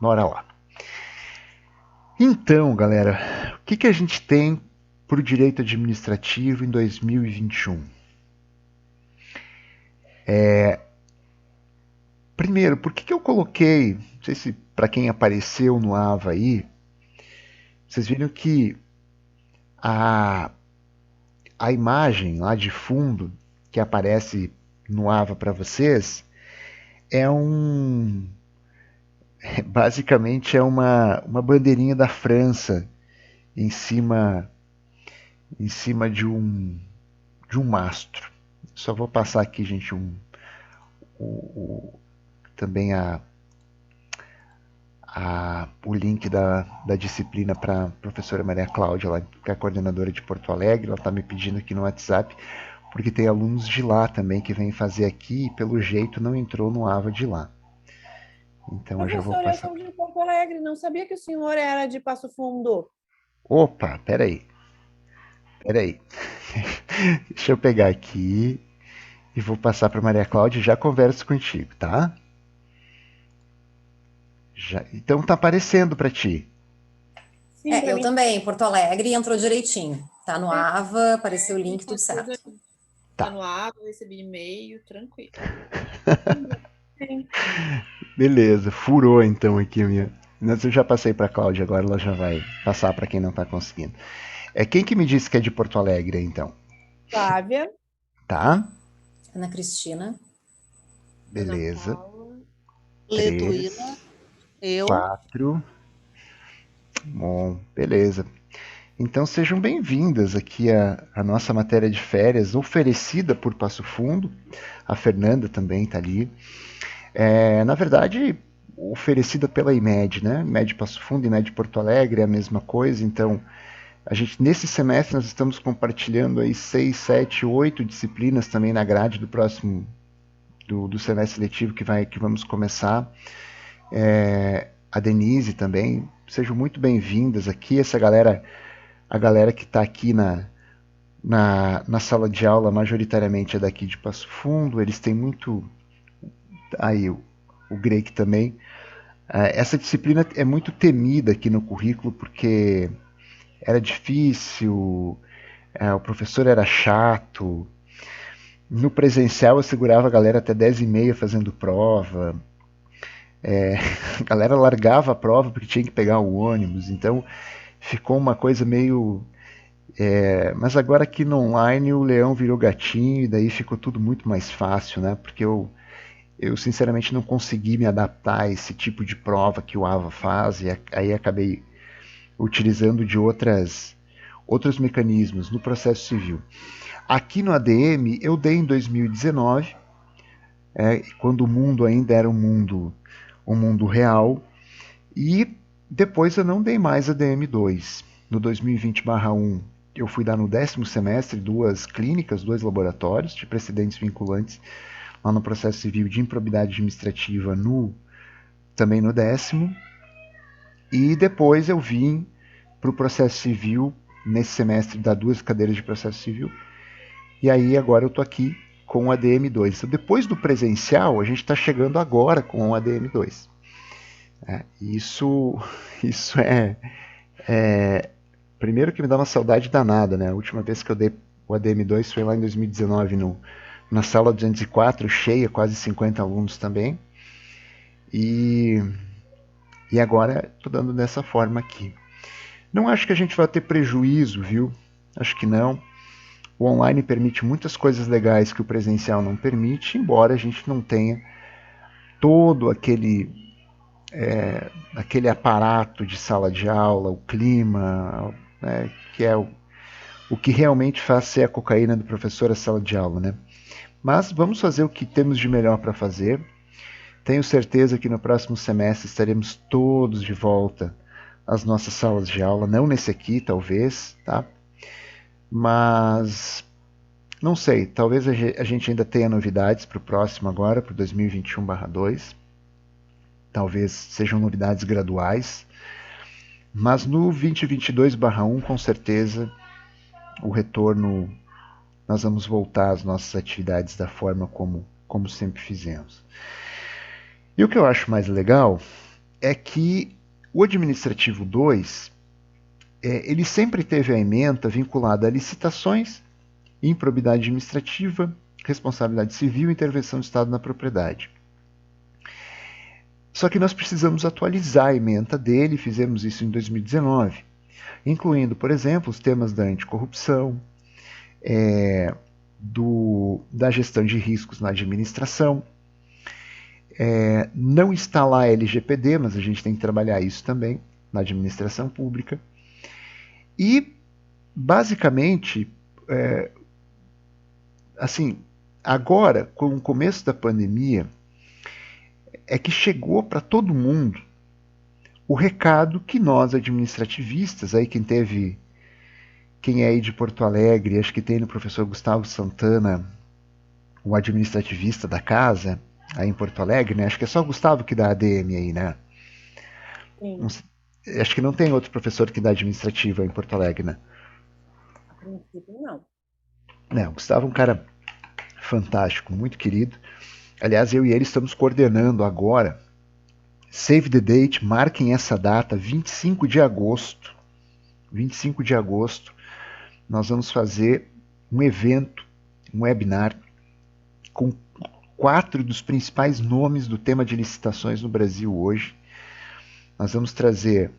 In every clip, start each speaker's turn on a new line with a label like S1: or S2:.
S1: Bora lá. Então, galera, o que a gente tem para o direito administrativo em 2021? Primeiro, por que eu coloquei, não sei se para quem apareceu no AVA aí, vocês viram que a, a imagem lá de fundo que aparece no AVA para vocês é basicamente é uma bandeirinha da França em cima de um mastro. Só vou passar aqui, gente, o, o- também o link da disciplina para a professora Maria Cláudia, lá, que é a coordenadora de Porto Alegre. Ela está me pedindo aqui no WhatsApp, porque tem alunos de lá também que vêm fazer aqui e pelo jeito não entrou no AVA de lá. Então eu já vou
S2: Professor, eu
S1: passar.
S2: sou de Porto Alegre, não sabia que o senhor era de Passo Fundo.
S1: Opa, peraí. Deixa eu pegar aqui e vou passar para Maria Cláudia e já converso contigo, tá? Já, então tá aparecendo para ti.
S2: Sim, para
S3: Eu
S2: mim
S3: também, Porto Alegre, entrou direitinho. Tá no
S2: é,
S3: AVA, apareceu o link, tudo
S2: passou
S3: certo.
S2: tá
S1: Tá,
S2: no ar, eu recebi e-mail, tranquilo. Sim.
S1: beleza. Furou então aqui a minha. Mas eu já passei para Cláudia, agora ela já vai passar para quem não tá conseguindo. É quem que me disse que é de Porto Alegre, então?
S2: Flávia,
S1: Tá?
S3: Ana Cristina.
S2: Ana
S1: Beleza.
S2: Paula,
S1: Três,
S2: Letuína, eu.
S1: quatro. Bom, beleza. Então sejam bem-vindas aqui à nossa matéria de férias, oferecida por Passo Fundo. A Fernanda também está ali. Na verdade, oferecida pela IMED, né? IMED Passo Fundo e IMED Porto Alegre é a mesma coisa. Então, a gente nesse semestre nós estamos compartilhando aí 6, 7, 8 disciplinas também na grade do próximo do semestre letivo que vamos começar. A Denise também. Sejam muito bem-vindas aqui. A galera que está aqui na sala de aula, majoritariamente é daqui de Passo Fundo. Eles têm muito. Aí, o Greg também. Essa disciplina é muito temida aqui no currículo porque era difícil, o professor era chato. No presencial eu segurava a galera até 10h30 fazendo prova. A galera largava a prova porque tinha que pegar o ônibus. Então ficou uma coisa meio. Mas agora aqui no online o leão virou gatinho e daí ficou tudo muito mais fácil, né? Porque eu sinceramente não consegui me adaptar a esse tipo de prova que o AVA faz e aí acabei utilizando de outros mecanismos no processo civil. Aqui no ADM eu dei em 2019, quando o mundo ainda era um mundo real, e depois eu não dei mais ADM2. No 2020/1 eu fui dar no 10º semestre duas clínicas, dois laboratórios de precedentes vinculantes lá no processo civil de improbidade administrativa também no 10º. E depois eu vim para o processo civil nesse semestre dar duas cadeiras de processo civil. E aí agora eu estou aqui com o ADM2. Então, depois do presencial, a gente está chegando agora com o ADM2. Isso, isso primeiro que me dá uma saudade danada, né? A última vez que eu dei o ADM2 foi lá em 2019 na sala 204, cheia, quase 50 alunos também. E, e agora estou dando dessa forma aqui. Não acho que a gente vai ter prejuízo, viu? Acho que não. O online permite muitas coisas legais que o presencial não permite, embora a gente não tenha todo aquele aparato de sala de aula, o clima, né, que é o que realmente faz ser a cocaína do professor a sala de aula, né? Mas vamos fazer o que temos de melhor para fazer. Tenho certeza que no próximo semestre estaremos todos de volta às nossas salas de aula, não nesse aqui, talvez, tá? Mas não sei, talvez a gente ainda tenha novidades para o próximo agora, para o 2021/2. Talvez sejam novidades graduais. Mas no 2022/1, com certeza, o retorno, nós vamos voltar às nossas atividades da forma como sempre fizemos. E o que eu acho mais legal é que o administrativo 2, ele sempre teve a ementa vinculada a licitações, improbidade administrativa, responsabilidade civil e intervenção do Estado na propriedade. Só que nós precisamos atualizar a ementa dele, fizemos isso em 2019, incluindo, por exemplo, os temas da anticorrupção, da gestão de riscos na administração. Não está lá a LGPD, mas a gente tem que trabalhar isso também na administração pública. E, basicamente, assim, agora, com o começo da pandemia, é que chegou para todo mundo o recado que nós, administrativistas, aí quem é aí de Porto Alegre, acho que tem no professor Gustavo Santana, o administrativista da casa, aí em Porto Alegre, né? Acho que é só o Gustavo que dá ADM aí, né?
S2: Sim.
S1: Acho que não tem outro professor que dá administrativa em Porto Alegre, né?
S2: A princípio, não.
S1: O Gustavo é um cara fantástico, muito querido. Aliás, eu e ele estamos coordenando agora. Save the date, marquem essa data, 25 de agosto. 25 de agosto, nós vamos fazer um evento, um webinar, com 4 dos principais nomes do tema de licitações no Brasil hoje. Nós vamos trazer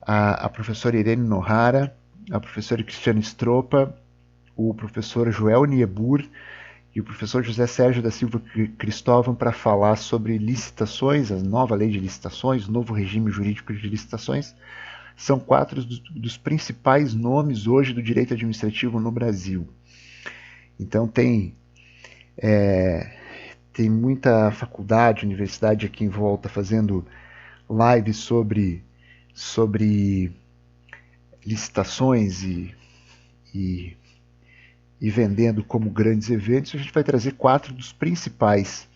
S1: a professora Irene Nohara, a professora Cristiane Stropa, o professor Joel Niebur e o professor José Sérgio da Silva Cristóvão para falar sobre licitações, a nova lei de licitações, o novo regime jurídico de licitações. São 4 dos principais nomes hoje do direito administrativo no Brasil. Então tem muita faculdade, universidade aqui em volta fazendo lives sobre licitações e vendendo como grandes eventos. A gente vai trazer 4 dos principais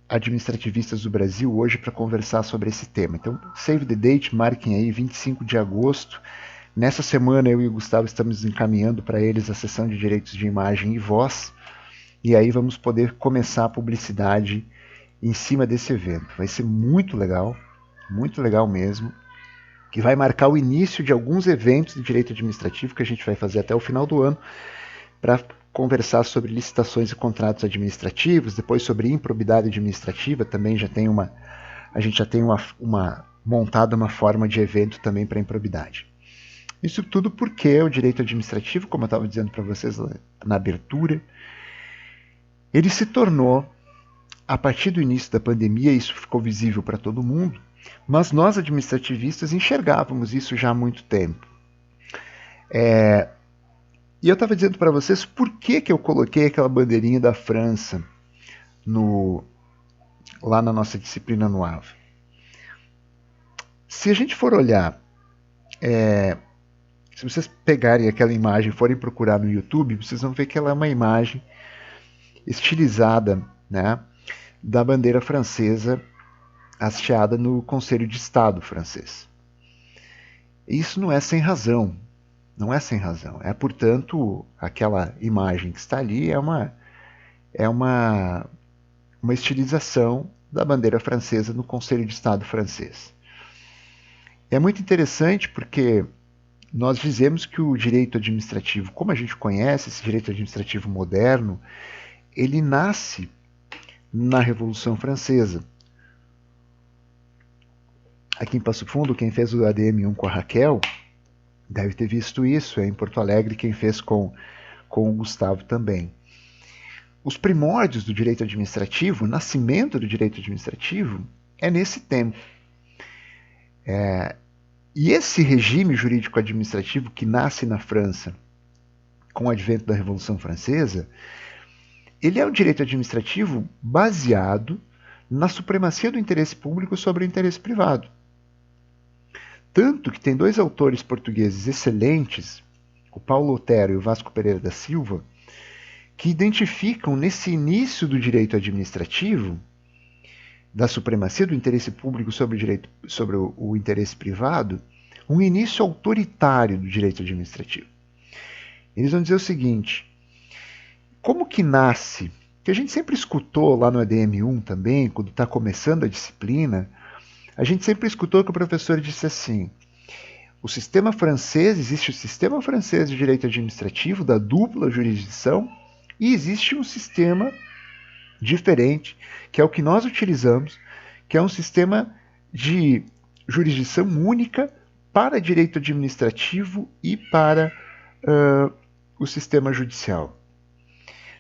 S1: administrativistas do Brasil hoje para conversar sobre esse tema. Então, save the date, marquem aí 25 de agosto. Nessa semana eu e o Gustavo estamos encaminhando para eles a sessão de direitos de imagem e voz, e aí vamos poder começar a publicidade em cima desse evento. Vai ser muito legal mesmo, que vai marcar o início de alguns eventos de direito administrativo que a gente vai fazer até o final do ano, para conversar sobre licitações e contratos administrativos, depois sobre improbidade administrativa, também a gente já tem montada uma forma de evento também para improbidade. Isso tudo porque o direito administrativo, como eu estava dizendo para vocês na abertura, ele se tornou, a partir do início da pandemia, isso ficou visível para todo mundo, mas nós administrativistas enxergávamos isso já há muito tempo. E eu estava dizendo para vocês por que eu coloquei aquela bandeirinha da França lá na nossa disciplina no AVA. Se a gente for olhar, se vocês pegarem aquela imagem e forem procurar no YouTube, vocês vão ver que ela é uma imagem estilizada, né, da bandeira francesa hasteada no Conselho de Estado francês. Isso não é sem razão. Não é sem razão. Portanto, aquela imagem que está ali é uma estilização da bandeira francesa no Conselho de Estado francês. É muito interessante porque nós dizemos que o direito administrativo, como a gente conhece, esse direito administrativo moderno, ele nasce na Revolução Francesa. Aqui em Passo Fundo, quem fez o ADM1 com a Raquel deve ter visto isso. Em Porto Alegre, quem fez com o Gustavo também. Os primórdios do direito administrativo, o nascimento do direito administrativo, é nesse tempo. E esse regime jurídico administrativo que nasce na França com o advento da Revolução Francesa, ele é um direito administrativo baseado na supremacia do interesse público sobre o interesse privado. Tanto que tem 2 autores portugueses excelentes, o Paulo Otero e o Vasco Pereira da Silva, que identificam nesse início do direito administrativo, da supremacia do interesse público sobre o interesse privado, um início autoritário do direito administrativo. Eles vão dizer o seguinte: como que nasce, que a gente sempre escutou lá no ADM1 também, quando está começando a disciplina, A gente sempre escutou que o professor disse assim: o sistema francês, existe o sistema francês de direito administrativo, da dupla jurisdição, e existe um sistema diferente, que é o que nós utilizamos, que é um sistema de jurisdição única para direito administrativo e para o sistema judicial.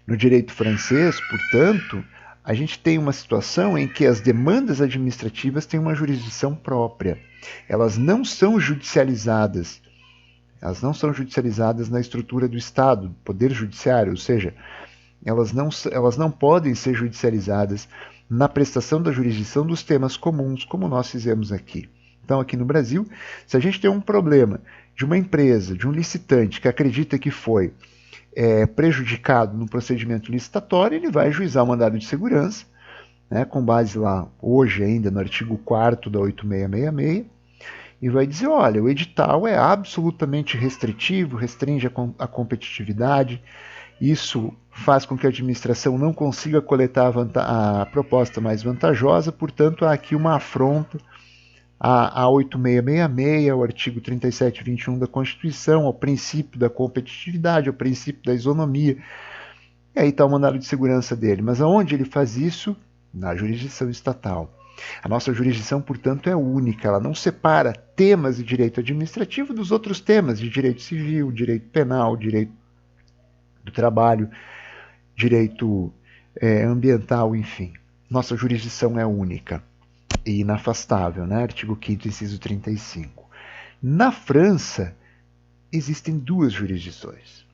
S1: No direito francês, portanto, a gente tem uma situação em que as demandas administrativas têm uma jurisdição própria. Elas não são judicializadas. Elas não são judicializadas na estrutura do Estado, do Poder Judiciário, ou seja, elas não podem ser judicializadas na prestação da jurisdição dos temas comuns, como nós fizemos aqui. Então, aqui no Brasil, se a gente tem um problema de uma empresa, de um licitante que acredita que foi prejudicado no procedimento licitatório, ele vai ajuizar o mandado de segurança, né, com base lá, hoje ainda, no artigo 4º da 8666, e vai dizer, olha, o edital é absolutamente restritivo, restringe a competitividade, isso faz com que a administração não consiga coletar a proposta mais vantajosa, portanto, há aqui uma afronta a 8666, ao artigo 3721 da Constituição, ao princípio da competitividade, ao princípio da isonomia. E aí está o mandado de segurança dele. Mas aonde ele faz isso? Na jurisdição estatal. A nossa jurisdição, portanto, é única. Ela não separa temas de direito administrativo dos outros temas de direito civil, direito penal, direito do trabalho, direito ambiental, enfim. Nossa jurisdição é única e inafastável, né? Artigo 5º, inciso 35. Na França, existem duas jurisdições.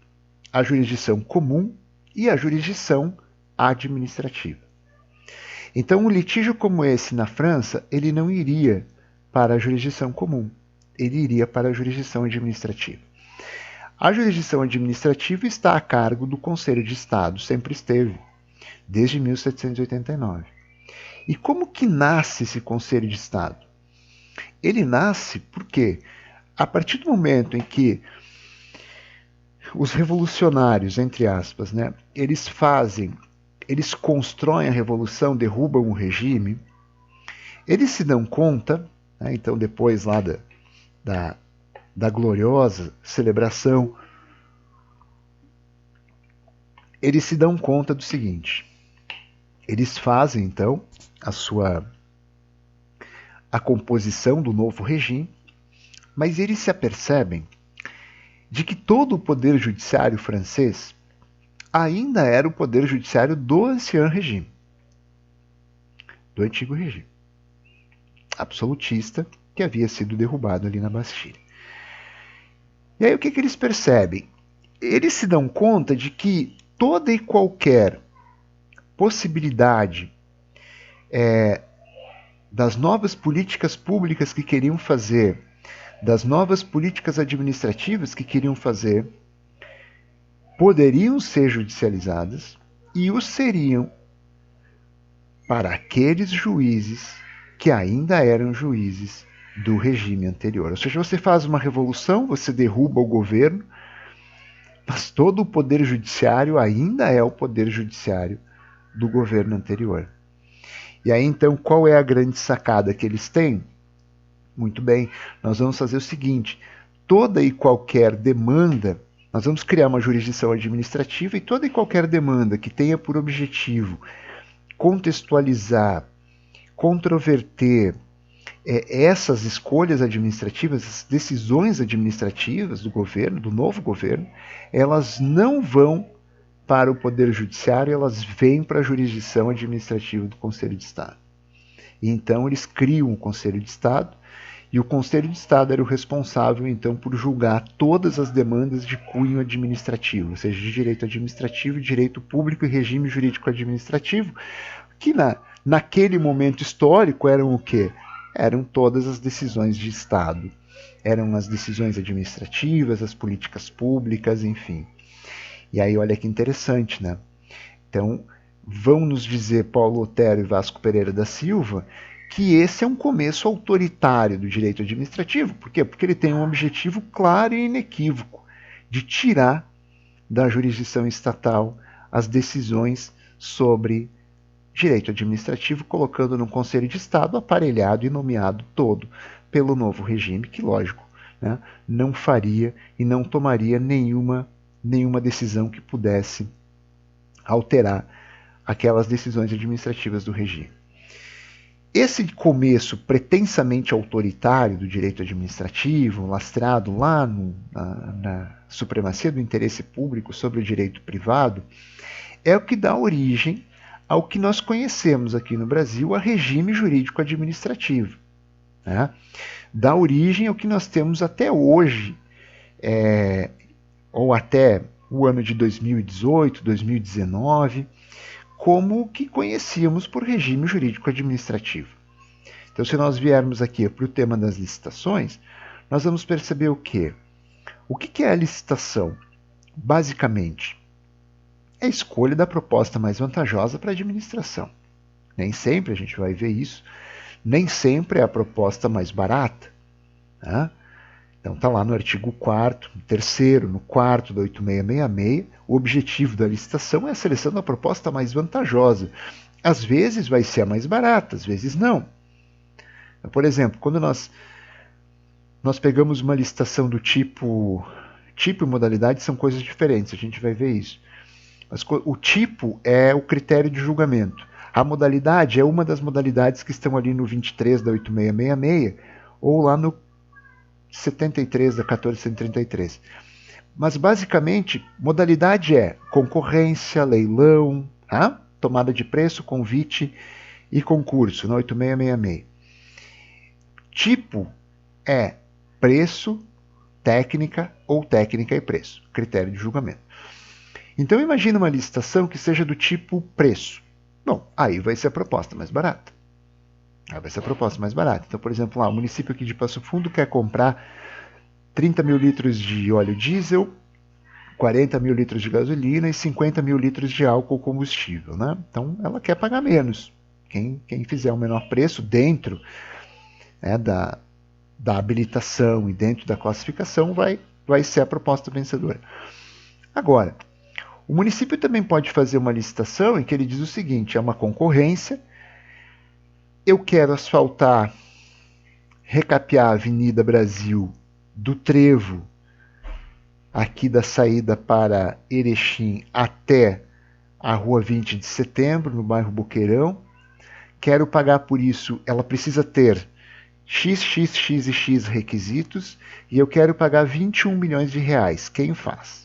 S1: A jurisdição comum e a jurisdição administrativa. Então, um litígio como esse na França, ele não iria para a jurisdição comum, ele iria para a jurisdição administrativa. A jurisdição administrativa está a cargo do Conselho de Estado, sempre esteve, desde 1789. E como que nasce esse Conselho de Estado? Ele nasce porque, a partir do momento em que os revolucionários, entre aspas, né, eles constroem a revolução, derrubam o regime, eles se dão conta, né, então depois lá da gloriosa celebração, eles se dão conta do seguinte: eles fazem então a composição do novo regime, mas eles se apercebem de que todo o poder judiciário francês ainda era o poder judiciário do ancien regime, do antigo regime absolutista, que havia sido derrubado ali na Bastilha. E aí o que eles percebem? Eles se dão conta de que toda e qualquer possibilidade das novas políticas públicas que queriam fazer, das novas políticas administrativas que queriam fazer, poderiam ser judicializadas e o seriam para aqueles juízes que ainda eram juízes do regime anterior. Ou seja, você faz uma revolução, você derruba o governo, mas todo o poder judiciário ainda é o poder judiciário do governo anterior. E aí, então, qual é a grande sacada que eles têm? Muito bem, nós vamos fazer o seguinte: toda e qualquer demanda, nós vamos criar uma jurisdição administrativa, e toda e qualquer demanda que tenha por objetivo contextualizar, controverter essas escolhas administrativas, essas decisões administrativas do governo, do novo governo, elas não vão para o Poder Judiciário, elas vêm para a jurisdição administrativa do Conselho de Estado. E então eles criam o Conselho de Estado, e o Conselho de Estado era o responsável então por julgar todas as demandas de cunho administrativo, ou seja, de direito administrativo, direito público e regime jurídico administrativo, que naquele momento histórico eram o quê? Eram todas as decisões de Estado, eram as decisões administrativas, as políticas públicas, enfim. E aí olha que interessante, né? Então, vão nos dizer Paulo Otero e Vasco Pereira da Silva que esse é um começo autoritário do direito administrativo. Por quê? Porque ele tem um objetivo claro e inequívoco de tirar da jurisdição estatal as decisões sobre direito administrativo, colocando num Conselho de Estado aparelhado e nomeado todo pelo novo regime, que, lógico, né, não faria e não tomaria nenhuma decisão que pudesse alterar aquelas decisões administrativas do regime. Esse começo pretensamente autoritário do direito administrativo, lastrado lá na supremacia do interesse público sobre o direito privado, é o que dá origem ao que nós conhecemos aqui no Brasil, a regime jurídico administrativo. Né? Dá origem ao que nós temos até hoje, ou até o ano de 2018, 2019, como o que conhecíamos por regime jurídico administrativo. Então, se nós viermos aqui para o tema das licitações, nós vamos perceber o quê? O que é a licitação? Basicamente, é a escolha da proposta mais vantajosa para a administração. Nem sempre a gente vai ver isso, nem sempre é a proposta mais barata. Né? Então está lá no artigo 4º, no 3º, no 4º da 8666, o objetivo da licitação é a seleção da proposta mais vantajosa. Às vezes vai ser a mais barata, às vezes não. Então, por exemplo, quando nós pegamos uma licitação do tipo e modalidade são coisas diferentes, a gente vai ver isso. Mas o tipo é o critério de julgamento. A modalidade é uma das modalidades que estão ali no 23 da 8666 ou lá no 73 da 1433. Mas basicamente, modalidade é concorrência, leilão, tomada de preço, convite e concurso, na 8666. Tipo é preço, técnica ou técnica e preço, critério de julgamento. Então imagine uma licitação que seja do tipo preço. Bom, aí vai ser a proposta mais barata. Então, por exemplo, lá, o município aqui de Passo Fundo quer comprar 30 mil litros de óleo diesel, 40 mil litros de gasolina e 50 mil litros de álcool combustível. Né? Então, ela quer pagar menos. Quem fizer o menor preço dentro da habilitação e dentro da classificação vai ser a proposta vencedora. Agora, o município também pode fazer uma licitação em que ele diz o seguinte, é uma concorrência, eu quero asfaltar, recapear a Avenida Brasil do Trevo, aqui da saída para Erechim até a Rua 20 de Setembro, no bairro Boqueirão. Quero pagar por isso, ela precisa ter X e X requisitos, e eu quero pagar 21 milhões de reais. Quem faz?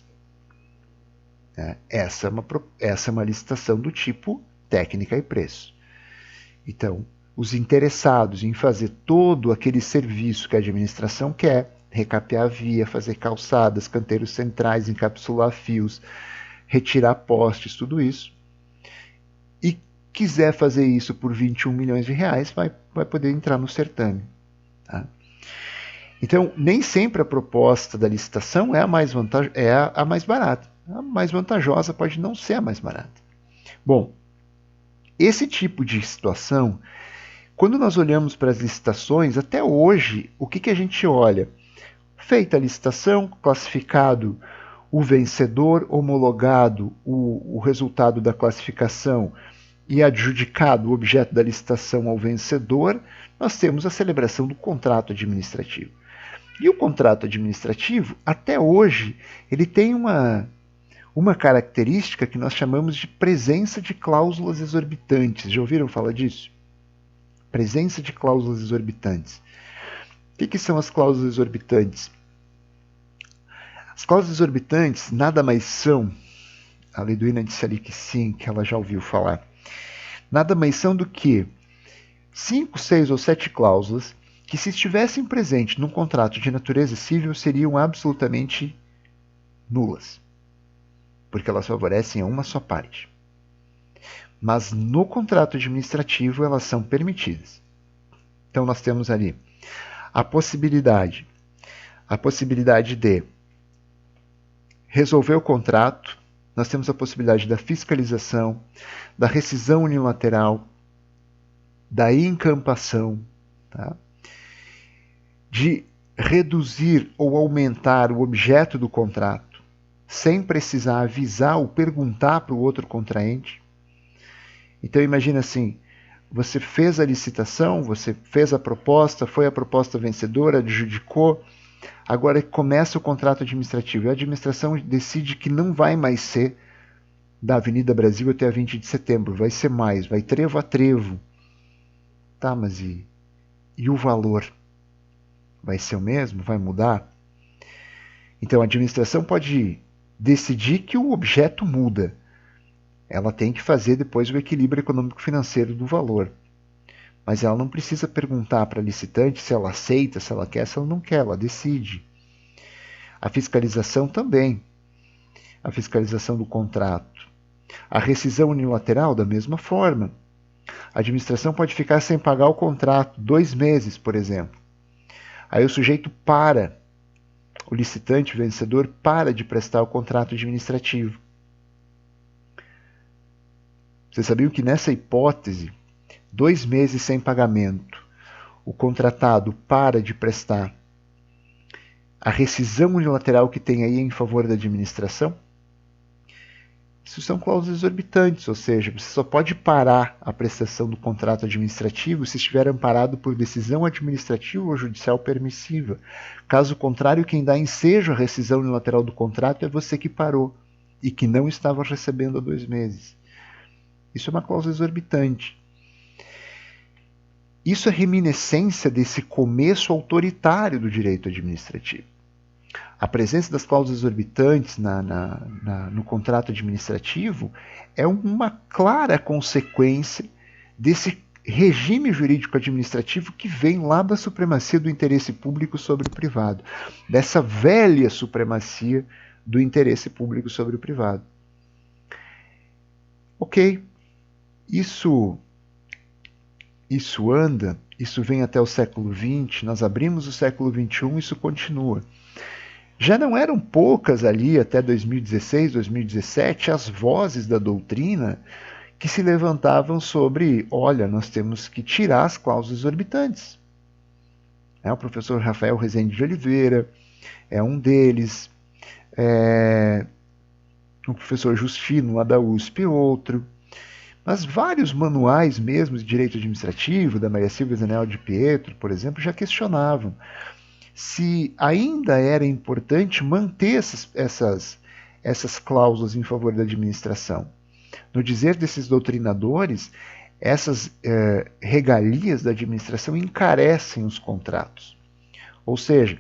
S1: Essa é uma licitação do tipo técnica e preço. Então, os interessados em fazer todo aquele serviço que a administração quer, recapear a via, fazer calçadas, canteiros centrais, encapsular fios, retirar postes, tudo isso, e quiser fazer isso por 21 milhões de reais, vai poder entrar no certame. Tá? Então, nem sempre a proposta da licitação é a mais barata. A mais vantajosa pode não ser a mais barata. Bom, esse tipo de situação, quando nós olhamos para as licitações, até hoje, o que a gente olha? Feita a licitação, classificado o vencedor, homologado o resultado da classificação e adjudicado o objeto da licitação ao vencedor, nós temos a celebração do contrato administrativo. E o contrato administrativo, até hoje, ele tem uma característica que nós chamamos de presença de cláusulas exorbitantes. Já ouviram falar disso? Presença de cláusulas exorbitantes. O que são as cláusulas exorbitantes? As cláusulas exorbitantes nada mais são, a Leduina disse ali que sim, que ela já ouviu falar, nada mais são do que 5, 6 ou 7 cláusulas que, se estivessem presentes num contrato de natureza civil, seriam absolutamente nulas, porque elas favorecem a uma só parte. Mas no contrato administrativo elas são permitidas. Então nós temos ali a possibilidade de resolver o contrato, nós temos a possibilidade da fiscalização, da rescisão unilateral, da encampação, tá? De reduzir ou aumentar o objeto do contrato, sem precisar avisar ou perguntar para o outro contraente. Então imagina assim, você fez a licitação, você fez a proposta, foi a proposta vencedora, adjudicou, agora começa o contrato administrativo. E a administração decide que não vai mais ser da Avenida Brasil até a 20 de setembro, vai ser mais, vai trevo a trevo. Tá, mas e o valor? Vai ser o mesmo? Vai mudar? Então a administração pode decidir que o objeto muda. Ela tem que fazer depois o equilíbrio econômico-financeiro do valor. Mas ela não precisa perguntar para a licitante se ela aceita, se ela quer, se ela não quer, ela decide. A fiscalização também. A fiscalização do contrato. A rescisão unilateral, da mesma forma. A administração pode ficar sem pagar o contrato 2 meses, por exemplo. Aí o sujeito para, o licitante, o vencedor, para de prestar o contrato administrativo. Vocês sabiam que nessa hipótese, 2 meses sem pagamento, o contratado para de prestar, a rescisão unilateral que tem aí em favor da administração? Isso são cláusulas exorbitantes, ou seja, você só pode parar a prestação do contrato administrativo se estiver amparado por decisão administrativa ou judicial permissiva. Caso contrário, quem dá ensejo à rescisão unilateral do contrato é você que parou e que não estava recebendo há 2 meses. Isso é uma cláusula exorbitante. Isso é reminiscência desse começo autoritário do direito administrativo. A presença das cláusulas exorbitantes no contrato administrativo é uma clara consequência desse regime jurídico administrativo que vem lá da supremacia do interesse público sobre o privado, dessa velha supremacia do interesse público sobre o privado. Ok, isso anda, isso vem até o século XX, nós abrimos o século XXI, isso continua. Já não eram poucas ali, até 2016, 2017, as vozes da doutrina que se levantavam sobre, olha, nós temos que tirar as cláusulas exorbitantes. O professor Rafael Rezende de Oliveira é um deles, o professor Justino, lá da USP, outro. Mas vários manuais mesmo de direito administrativo, da Maria Silvia Zanel de Pietro, por exemplo, já questionavam se ainda era importante manter essas cláusulas em favor da administração. No dizer desses doutrinadores, essas regalias da administração encarecem os contratos. Ou seja,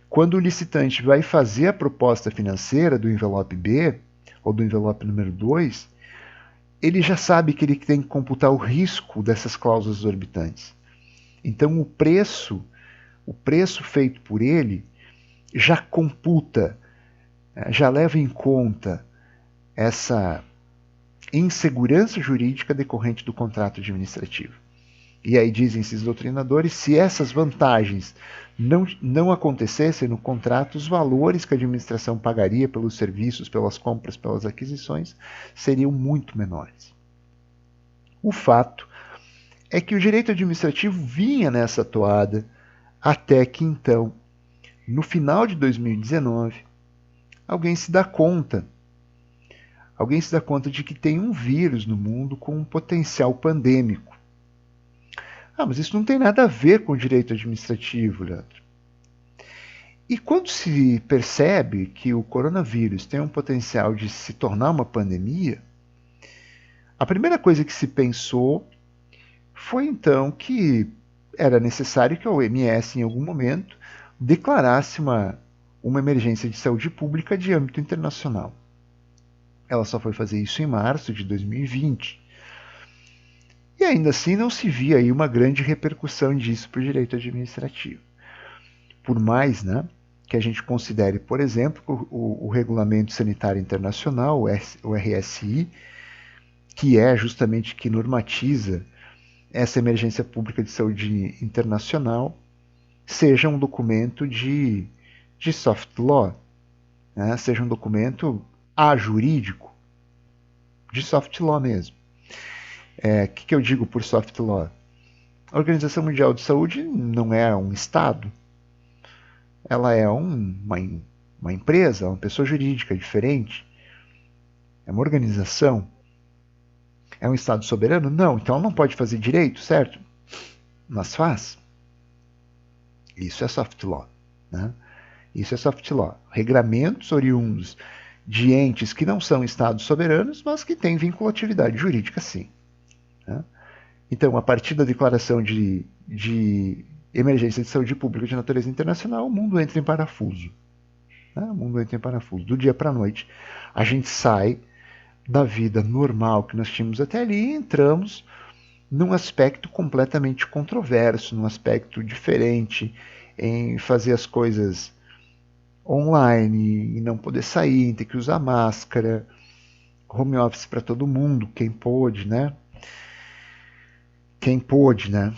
S1: quando o licitante vai fazer a proposta financeira do envelope B, ou do envelope número 2, ele já sabe que ele tem que computar o risco dessas cláusulas exorbitantes. Então o preço feito por ele já computa, já leva em conta essa insegurança jurídica decorrente do contrato administrativo. E aí dizem esses doutrinadores, se essas vantagens não acontecessem no contrato, os valores que a administração pagaria pelos serviços, pelas compras, pelas aquisições, seriam muito menores. O fato é que o direito administrativo vinha nessa toada, até que então, no final de 2019, alguém se dá conta de que tem um vírus no mundo com um potencial pandêmico. Mas isso não tem nada a ver com o direito administrativo, Leandro. E quando se percebe que o coronavírus tem um potencial de se tornar uma pandemia, a primeira coisa que se pensou foi então que era necessário que a OMS, em algum momento, declarasse uma emergência de saúde pública de âmbito internacional. Ela só foi fazer isso em março de 2020. E ainda assim não se via aí uma grande repercussão disso para o direito administrativo. Por mais que a gente considere, por exemplo, o Regulamento Sanitário Internacional, o RSI, que é justamente que normatiza essa emergência pública de saúde internacional, seja um documento de soft law, seja um documento ajurídico, de soft law mesmo. O que eu digo por soft law? A Organização Mundial de Saúde não é um Estado, ela é uma empresa, uma pessoa jurídica diferente, é uma organização. É um Estado soberano? Não, então ela não pode fazer direito, certo? Mas faz. Isso é soft law. Né? Isso é soft law. Regramentos oriundos de entes que não são Estados soberanos, mas que têm vinculatividade jurídica, sim. Né? Então, a partir da declaração de emergência de saúde pública de natureza internacional, o mundo entra em parafuso. Né? O mundo entra em parafuso. Do dia para a noite, a gente sai da vida normal que nós tínhamos até ali e entramos num aspecto completamente controverso, num aspecto diferente, em fazer as coisas online, em não poder sair, em ter que usar máscara, home office para todo mundo, quem pôde, né? Quem pôde, né?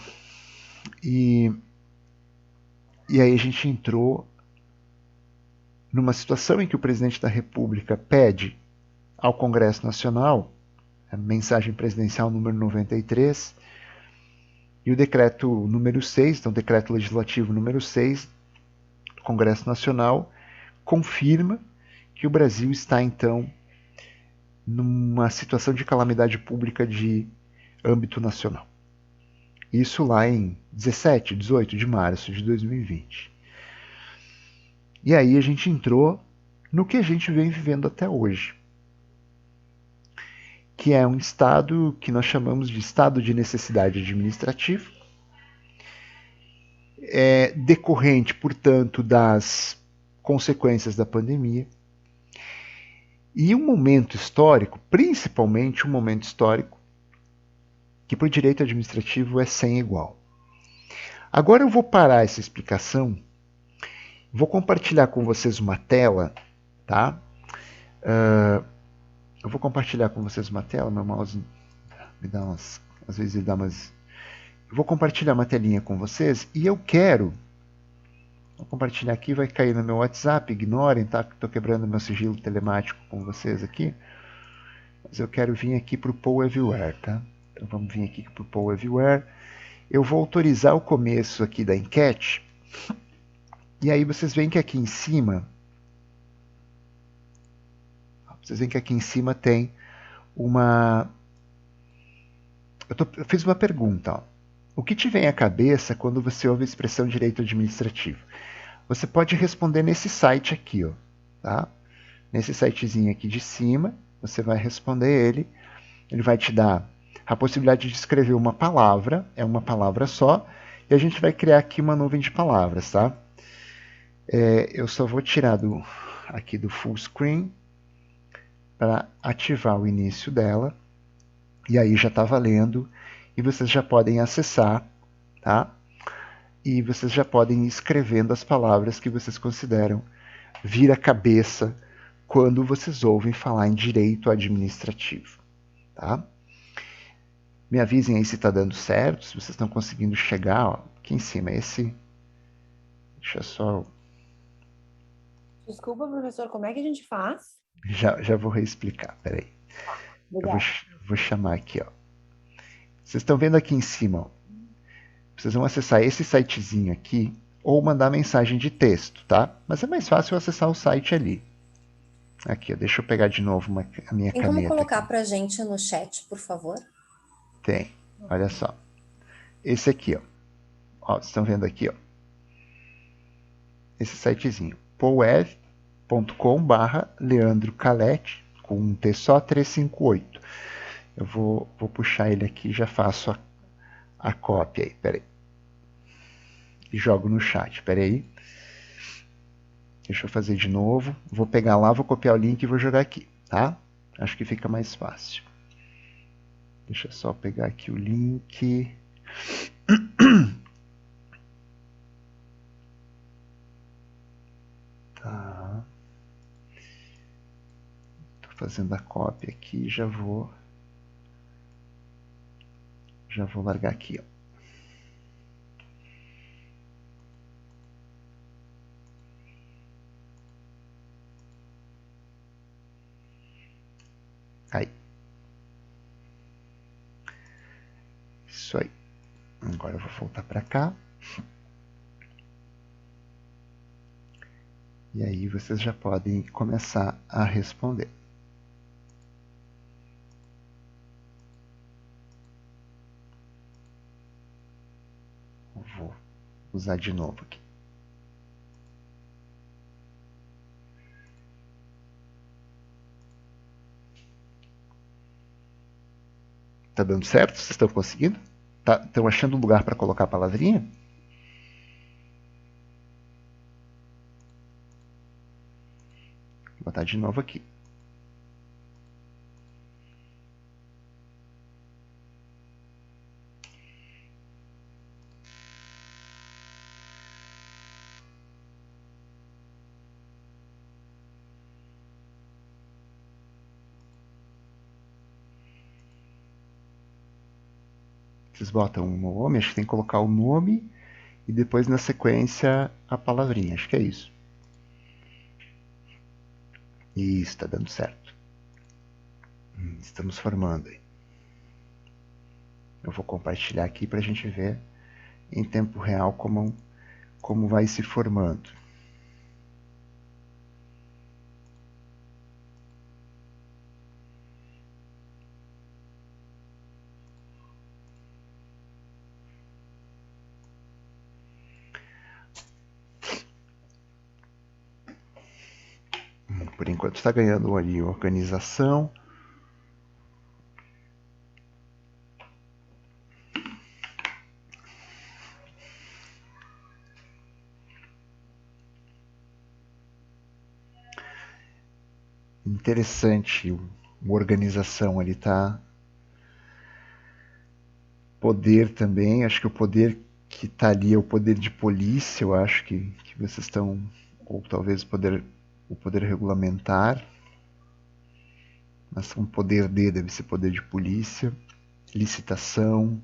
S1: E, e aí a gente entrou numa situação em que o presidente da República pede ao Congresso Nacional, a mensagem presidencial número 93, e o decreto número 6, então o decreto legislativo número 6 do Congresso Nacional, confirma que o Brasil está, então, numa situação de calamidade pública de âmbito nacional. Isso lá em 17, 18 de março de 2020. E aí a gente entrou no que a gente vem vivendo até hoje, que é um estado que nós chamamos de estado de necessidade administrativa, decorrente, portanto, das consequências da pandemia, e um momento histórico, principalmente um momento histórico, que para o direito administrativo é sem igual. Agora eu vou parar essa explicação, vou compartilhar com vocês uma tela, tá? Eu vou compartilhar com vocês uma tela, meu mouse me dá umas, às vezes ele dá umas. Eu vou compartilhar uma telinha com vocês e eu quero. Vou compartilhar aqui, vai cair no meu WhatsApp, ignorem, tá? Estou quebrando meu sigilo telemático com vocês aqui. Mas eu quero vir aqui para o Poll Everywhere, tá? Então vamos vir aqui para o Poll Everywhere. Eu vou autorizar o começo aqui da enquete. E aí vocês veem que aqui em cima. Vocês veem que aqui em cima tem uma. Eu fiz uma pergunta. Ó. O que te vem à cabeça quando você ouve a expressão direito administrativo? Você pode responder nesse site aqui, ó, tá? Nesse sitezinho aqui de cima, você vai responder ele. Ele vai te dar a possibilidade de escrever uma palavra, é uma palavra só, e a gente vai criar aqui uma nuvem de palavras, tá? Eu só vou tirar aqui do full screen para ativar o início dela. E aí já está valendo e vocês já podem acessar, tá? E vocês já podem ir escrevendo as palavras que vocês consideram vir à cabeça quando vocês ouvem falar em direito administrativo, tá? Me avisem aí se está dando certo, se vocês estão conseguindo chegar, ó, aqui em cima, esse... Deixa eu só...
S2: Desculpa, professor, como é que a gente faz?
S1: Já vou reexplicar, peraí. Eu vou chamar aqui, ó. Vocês estão vendo aqui em cima, ó. Vocês vão acessar esse sitezinho aqui ou mandar mensagem de texto, tá? Mas é mais fácil acessar o site ali. Aqui, ó, deixa eu pegar de novo a minha
S3: Tem
S1: caneta.
S3: como colocar
S1: aqui.
S3: pra gente no chat, por favor?
S1: Tem. Olha só. Esse aqui, ó. Vocês estão vendo aqui, ó. Esse sitezinho. poev.com/Leandro Calete, com um T só, 358. Eu vou puxar ele aqui e já faço a cópia aí. Peraí. E jogo no chat. Peraí. Deixa eu fazer de novo. Vou pegar lá, vou copiar o link e vou jogar aqui, tá? Acho que fica mais fácil. Deixa eu só pegar aqui o link. Tá. Tô fazendo a cópia aqui e já vou largar aqui, ó. Aí. Isso aí. Agora eu vou voltar para cá. E aí vocês já podem começar a responder. vou usar de novo aqui. Tá dando certo? Vocês estão conseguindo? Estão achando um lugar para colocar a palavrinha? Vou botar de novo aqui. Vocês botam um nome, acho que tem que colocar o nome e depois na sequência a palavrinha. Acho que é isso. Isso, está dando certo. Estamos formando aí. Eu vou compartilhar aqui para a gente ver em tempo real como vai se formando. Por enquanto está ganhando ali organização. Interessante, uma organização ali tá. Poder também, acho que o poder que está ali é o poder de polícia, eu acho que vocês estão, ou talvez o poder regulamentar, mas o poder D deve ser poder de polícia, licitação.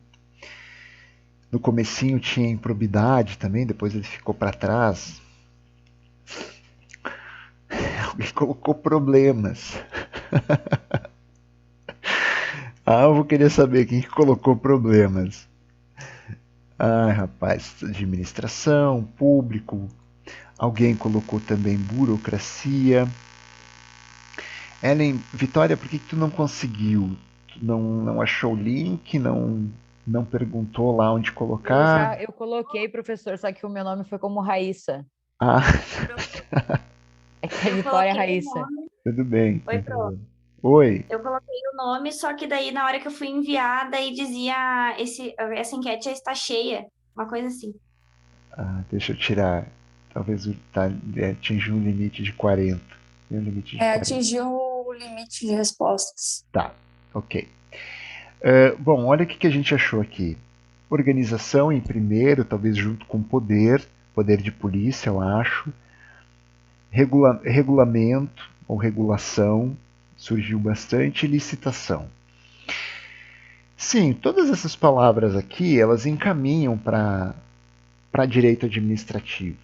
S1: No comecinho tinha improbidade também, depois ele ficou para trás. Alguém colocou problemas. Eu vou querer saber quem que colocou problemas. Ai, rapaz, administração, público. Alguém colocou também burocracia. Ellen, Vitória, por que tu não conseguiu? Tu não achou o link? Não perguntou lá onde colocar?
S4: Eu coloquei, professor, só que o meu nome foi como Raíssa.
S1: Ah,
S4: É que é Vitória Raíssa.
S1: tudo bem.
S5: Oi, Pro.
S1: Oi.
S5: Eu coloquei o nome, só que daí na hora que eu fui enviar, daí dizia essa enquete já está cheia. Uma coisa assim.
S1: Deixa eu tirar. Talvez atingiu um limite de 40. Tem um limite de 40.
S3: Atingiu o limite de respostas.
S1: Tá, ok. Bom, olha o que a gente achou aqui. Organização em primeiro, talvez junto com poder de polícia, eu acho. Regulamento ou regulação surgiu bastante. Licitação. Sim, todas essas palavras aqui, elas encaminham para direito administrativo.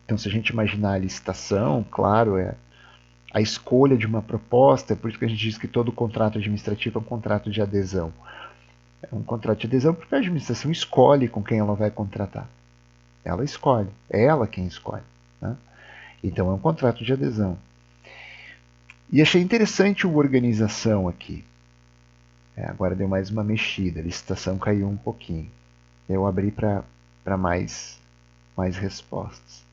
S1: Então, se a gente imaginar a licitação, claro, é a escolha de uma proposta, é por isso que a gente diz que todo contrato administrativo é um contrato de adesão. É um contrato de adesão porque a administração escolhe com quem ela vai contratar. Ela escolhe, é ela quem escolhe. Né? Então é um contrato de adesão. E achei interessante o organização aqui. Agora deu mais uma mexida, a licitação caiu um pouquinho. Eu abri para mais respostas.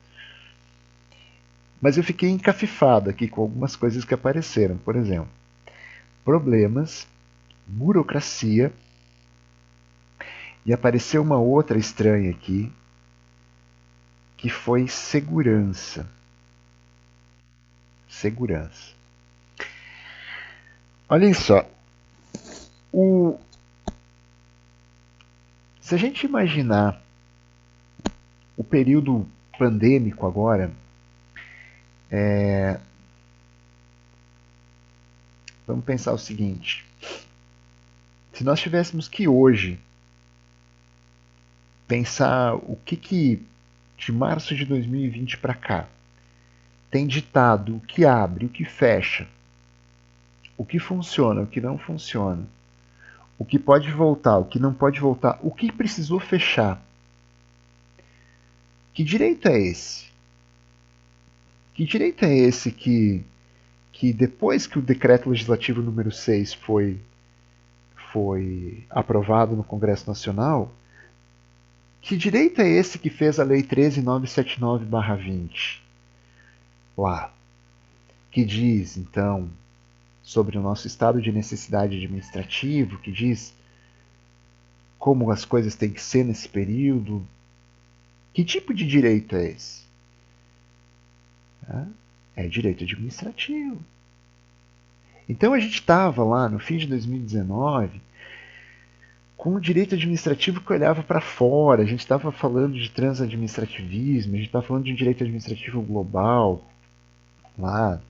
S1: Mas eu fiquei encafifado aqui com algumas coisas que apareceram. Por exemplo, problemas, burocracia, e apareceu uma outra estranha aqui, que foi segurança. Segurança. Olhem só. Se a gente imaginar o período pandêmico agora, vamos pensar o seguinte. Se nós tivéssemos que hoje pensar o que de março de 2020 para cá tem ditado o que abre, o que fecha, o que funciona, o que não funciona, o que pode voltar, o que não pode voltar, o que precisou fechar. Que direito é esse? Que direito é esse que depois que o decreto legislativo número 6 foi aprovado no Congresso Nacional, Que direito é esse que fez a Lei 13.979/20? Lá, que diz, então, sobre o nosso estado de necessidade administrativo, que diz como as coisas têm que ser nesse período. Que tipo de direito é esse? É direito administrativo. Então a gente estava lá no fim de 2019 com um direito administrativo que olhava para fora. A gente estava falando de transadministrativismo, a gente estava falando de um direito administrativo global, lá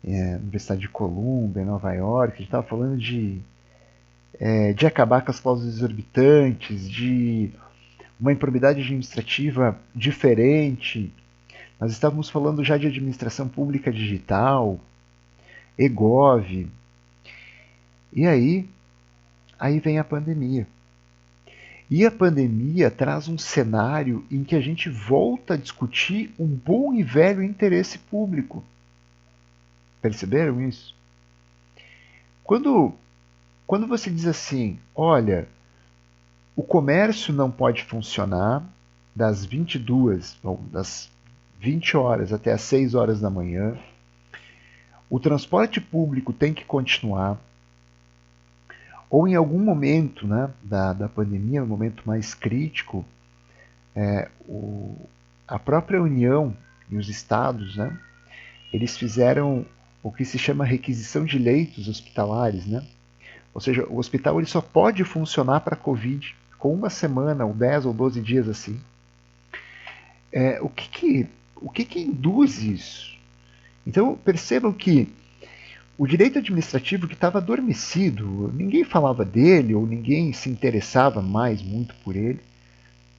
S1: na Universidade de Columbia, em Nova York. A gente estava falando de acabar com as cláusulas exorbitantes, de uma improbidade administrativa diferente. Nós estávamos falando já de administração pública digital, eGov. E aí vem a pandemia. E a pandemia traz um cenário em que a gente volta a discutir um bom e velho interesse público. Perceberam isso? Quando você diz assim, olha, o comércio não pode funcionar das 22, ou das 20 horas até as 6 horas da manhã, o transporte público tem que continuar, ou em algum momento, né, da pandemia, no momento mais crítico, a própria União e os estados, né, eles fizeram o que se chama requisição de leitos hospitalares, né? Ou seja, o hospital ele só pode funcionar para a Covid com uma semana, ou 10 ou 12 dias assim. O que induz isso? Então, percebam que o direito administrativo que estava adormecido, ninguém falava dele, ou ninguém se interessava mais muito por ele,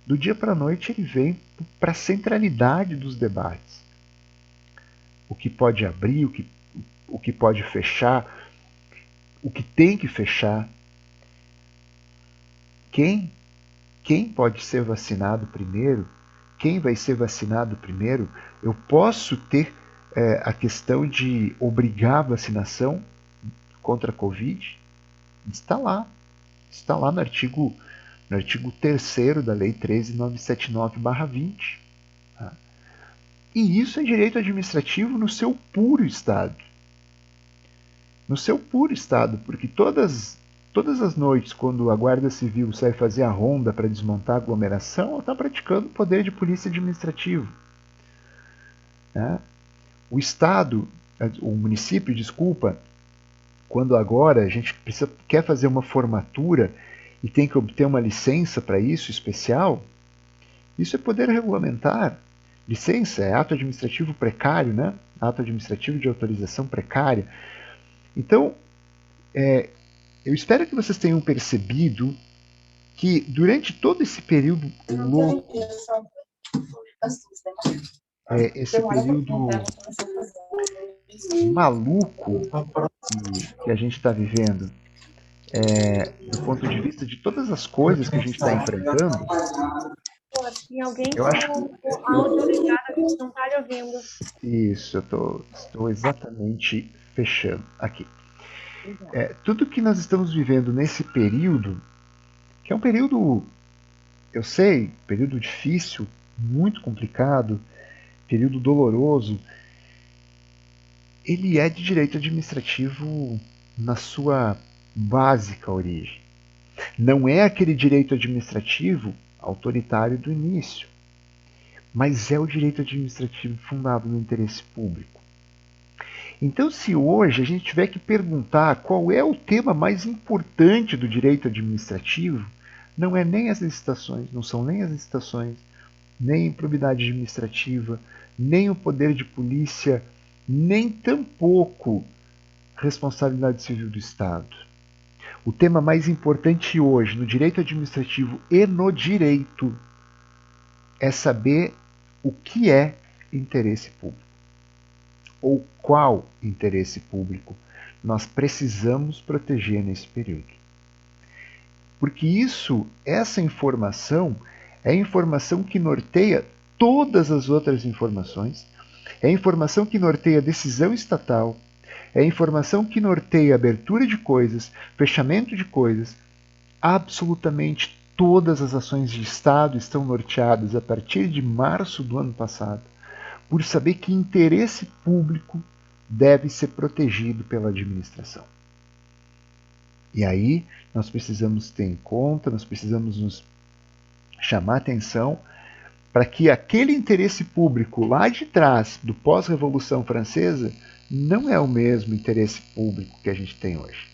S1: do dia para a noite ele vem para a centralidade dos debates. O que pode abrir, o que pode fechar, o que tem que fechar, quem pode ser vacinado primeiro, quem vai ser vacinado primeiro. Eu posso ter a questão de obrigar a vacinação contra a Covid? Está lá no artigo 3º da Lei 13.979/20. Tá? E isso é direito administrativo no seu puro estado. No seu puro estado, porque todas as noites, quando a Guarda Civil sai fazer a ronda para desmontar a aglomeração, ela está praticando o poder de polícia administrativo. Né? O Estado, o município, desculpa, quando agora a gente quer fazer uma formatura e tem que obter uma licença para isso especial, isso é poder regulamentar. Licença é ato administrativo precário, né? Ato administrativo de autorização precária. Então, eu espero que vocês tenham percebido que durante todo esse período louco, esse período maluco que a gente está vivendo, do ponto de vista de todas as coisas que a gente está enfrentando,
S4: Tem alguém
S1: eu acho
S4: com o áudio ligado, a gente não está lhe ouvindo.
S1: Isso, eu estou exatamente fechando aqui. Tudo que nós estamos vivendo nesse período, que é um período, eu sei, período difícil, muito complicado, período doloroso, ele é de direito administrativo na sua básica origem. Não é aquele direito administrativo autoritário do início, mas é o direito administrativo fundado no interesse público. Então, se hoje a gente tiver que perguntar qual é o tema mais importante do direito administrativo, não é nem as licitações, não são nem as licitações, nem a improbidade administrativa, nem o poder de polícia, nem tampouco responsabilidade civil do Estado. O tema mais importante hoje no direito administrativo e no direito é saber o que é interesse público. Ou qual interesse público nós precisamos proteger nesse período. Porque essa informação é a informação que norteia todas as outras informações, é a informação que norteia a decisão estatal, é a informação que norteia a abertura de coisas, fechamento de coisas, absolutamente todas as ações de Estado estão norteadas a partir de março do ano passado por saber que interesse público deve ser protegido pela administração. E aí nós precisamos ter em conta, nós precisamos nos chamar atenção para que aquele interesse público lá de trás, do pós-Revolução Francesa, não é o mesmo interesse público que a gente tem hoje.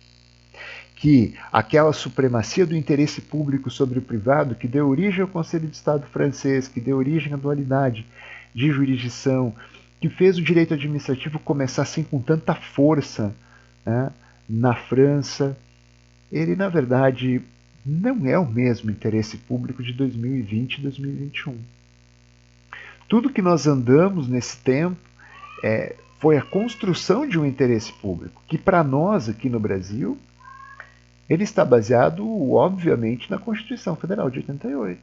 S1: Que aquela supremacia do interesse público sobre o privado que deu origem ao Conselho de Estado francês, que deu origem à dualidade de jurisdição, que fez o direito administrativo começar assim com tanta força, né, na França, ele na verdade não é o mesmo interesse público de 2020 e 2021. Tudo que nós andamos nesse tempo foi a construção de um interesse público, que para nós aqui no Brasil, ele está baseado, obviamente, na Constituição Federal de 88.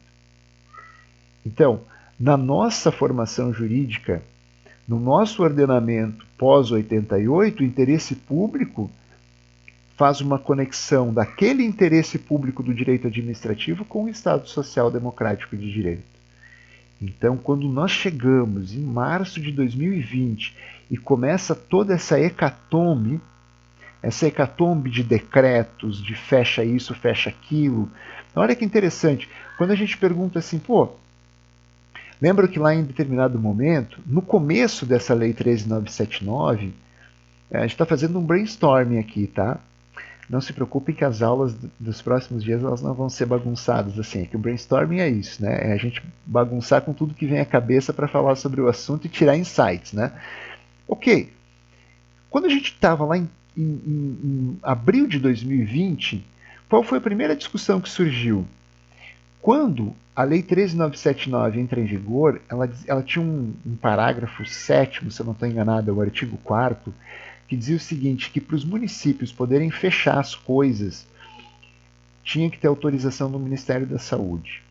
S1: Então, na nossa formação jurídica, no nosso ordenamento pós-88, o interesse público faz uma conexão daquele interesse público do direito administrativo com o Estado Social Democrático de Direito. Então, quando nós chegamos em março de 2020 e começa toda essa hecatombe de decretos, de fecha isso, fecha aquilo. Olha que interessante, quando a gente pergunta assim, lembra que lá em determinado momento, no começo dessa Lei 13.979, a gente está fazendo um brainstorming aqui, tá? Não se preocupem que as aulas dos próximos dias elas não vão ser bagunçadas assim, que o brainstorming é isso, né? É a gente bagunçar com tudo que vem à cabeça para falar sobre o assunto e tirar insights, né? Ok, quando a gente estava lá em abril de 2020, qual foi a primeira discussão que surgiu? Quando a Lei 13.979 entra em vigor, ela tinha um parágrafo 7º, se eu não estou enganado, o artigo 4º, que dizia o seguinte, que para os municípios poderem fechar as coisas, tinha que ter autorização do Ministério da Saúde.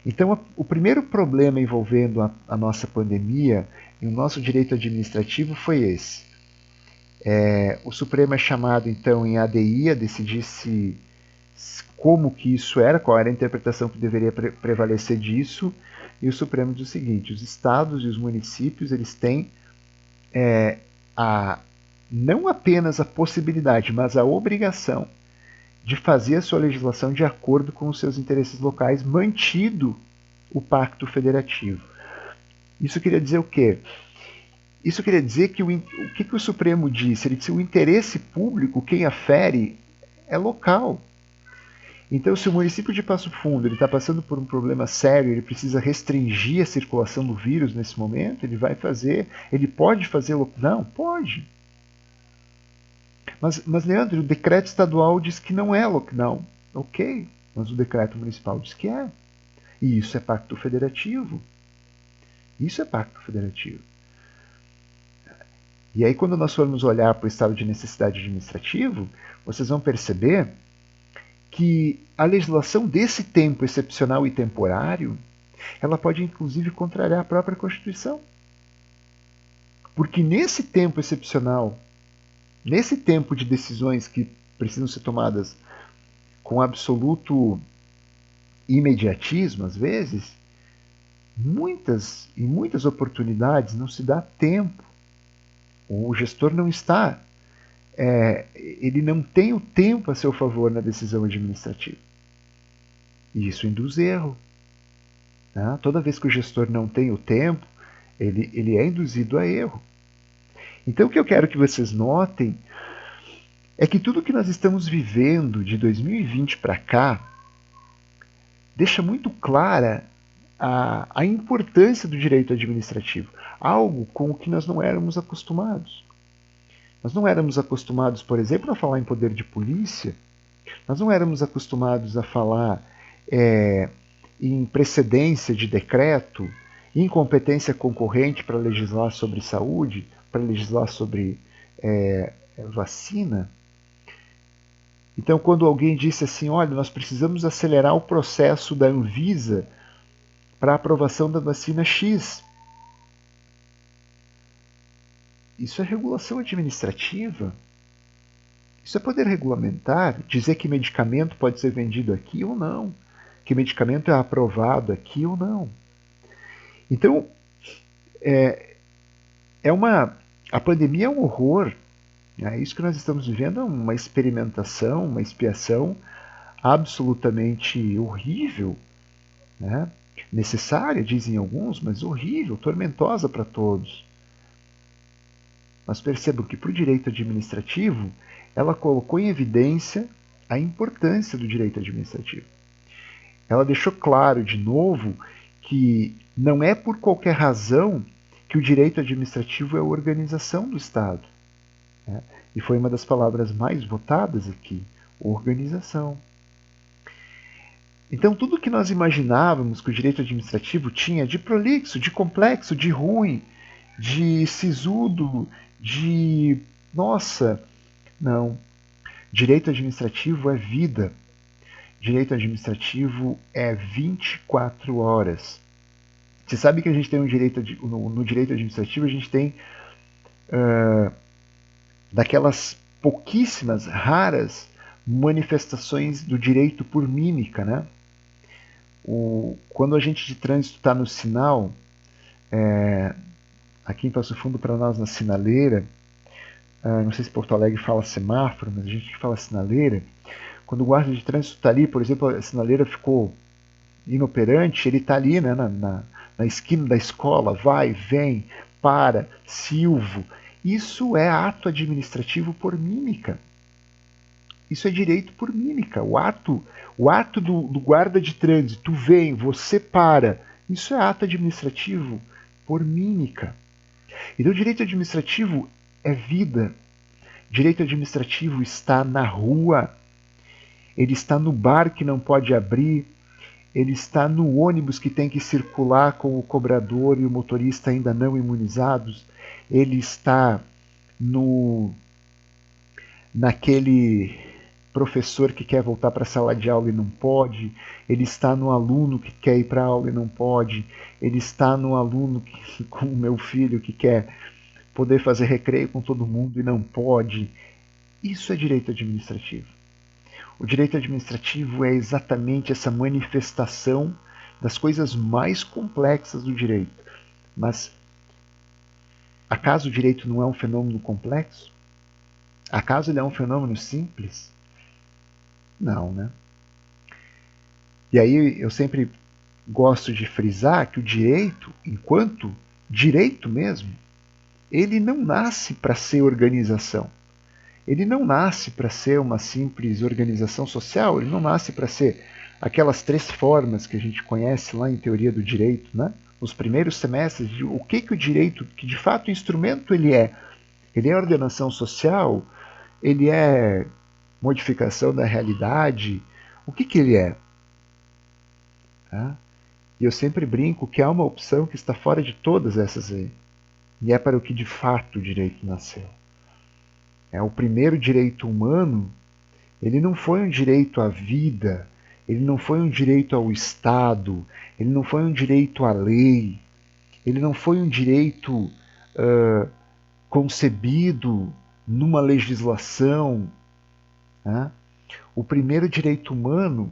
S1: Então, o primeiro problema envolvendo a nossa pandemia e o nosso direito administrativo foi esse. O Supremo é chamado, então, em ADI a decidir como que isso era, qual era a interpretação que deveria prevalecer disso, e o Supremo diz o seguinte, os estados e os municípios eles têm não apenas a possibilidade, mas a obrigação de fazer a sua legislação de acordo com os seus interesses locais, mantido o pacto federativo. Isso queria dizer o quê? Isso queria dizer que o que o Supremo disse? Ele disse que o interesse público, quem afere, é local. Então, se o município de Passo Fundo está passando por um problema sério, ele precisa restringir a circulação do vírus nesse momento, ele pode fazer lockdown? Pode. Mas, Leandro, o decreto estadual diz que não é lockdown. Ok, mas o decreto municipal diz que é. E isso é pacto federativo. Isso é pacto federativo. E aí, quando nós formos olhar para o estado de necessidade administrativo, vocês vão perceber que a legislação desse tempo excepcional e temporário, ela pode inclusive contrariar a própria Constituição. Porque nesse tempo excepcional, nesse tempo de decisões que precisam ser tomadas com absoluto imediatismo, às vezes, em muitas oportunidades não se dá tempo. O gestor não está ele não tem o tempo a seu favor na decisão administrativa. E isso induz erro. Né? Toda vez que o gestor não tem o tempo, ele é induzido a erro. Então o que eu quero que vocês notem é que tudo que nós estamos vivendo de 2020 para cá deixa muito clara a importância do direito administrativo, algo com o que nós não éramos acostumados. Nós não éramos acostumados, por exemplo, a falar em poder de polícia, nós não éramos acostumados a falar em precedência de decreto, incompetência concorrente para legislar sobre saúde, para legislar sobre vacina. Então, quando alguém disse assim, olha, nós precisamos acelerar o processo da Anvisa para a aprovação da vacina X, isso é regulação administrativa. Isso é poder regulamentar, dizer que medicamento pode ser vendido aqui ou não, que medicamento é aprovado aqui ou não. Então, a pandemia é um horror. Isso que nós estamos vivendo é uma experimentação, uma expiação absolutamente horrível, né? Necessária, dizem alguns, mas horrível, tormentosa para todos. Mas percebam que para o direito administrativo, ela colocou em evidência a importância do direito administrativo. Ela deixou claro, de novo, que não é por qualquer razão que o direito administrativo é a organização do Estado. Né? E foi uma das palavras mais votadas aqui, organização. Então, tudo que nós imaginávamos que o direito administrativo tinha de prolixo, de complexo, de ruim, de sisudo, de... Nossa, não. Direito administrativo é vida. Direito administrativo é 24 horas. Você sabe que a gente tem no direito administrativo, a gente tem daquelas pouquíssimas, raras manifestações do direito por mímica, né? Quando a gente de trânsito está no sinal, aqui em Passo Fundo, para nós na sinaleira, não sei se Porto Alegre fala semáforo, mas a gente fala sinaleira. Quando o guarda de trânsito está ali, por exemplo, a sinaleira ficou inoperante, ele está ali, né, na esquina da escola, vai, vem, para, silvo. Isso é ato administrativo por mímica. Isso é direito por mímica. O ato do guarda de trânsito vem, você para. Isso é ato administrativo por mímica. Então, o direito administrativo é vida. Direito administrativo está na rua. Ele está no bar que não pode abrir. Ele está no ônibus que tem que circular com o cobrador e o motorista ainda não imunizados. Ele está naquele professor que quer voltar para a sala de aula e não pode. Ele está no aluno que quer ir para a aula e não pode. Ele está no aluno, como o meu filho, que quer poder fazer recreio com todo mundo e não pode. Isso é direito administrativo. O direito administrativo é exatamente essa manifestação das coisas mais complexas do direito. Mas acaso o direito não é um fenômeno complexo? Acaso ele é um fenômeno simples? Não, né? E aí eu sempre gosto de frisar que o direito, enquanto direito mesmo, ele não nasce para ser organização. Ele não nasce para ser uma simples organização social, ele não nasce para ser aquelas 3 formas que a gente conhece lá em teoria do direito, né? Nos primeiros semestres, de o que o direito, que de fato o instrumento ele é. Ele é ordenação social, ele é modificação da realidade, o que ele é? E eu sempre brinco que há uma opção que está fora de todas essas aí, e é para o que de fato o direito nasceu. O primeiro direito humano, ele não foi um direito à vida, ele não foi um direito ao Estado, ele não foi um direito à lei, ele não foi um direito concebido numa legislação. O primeiro direito humano,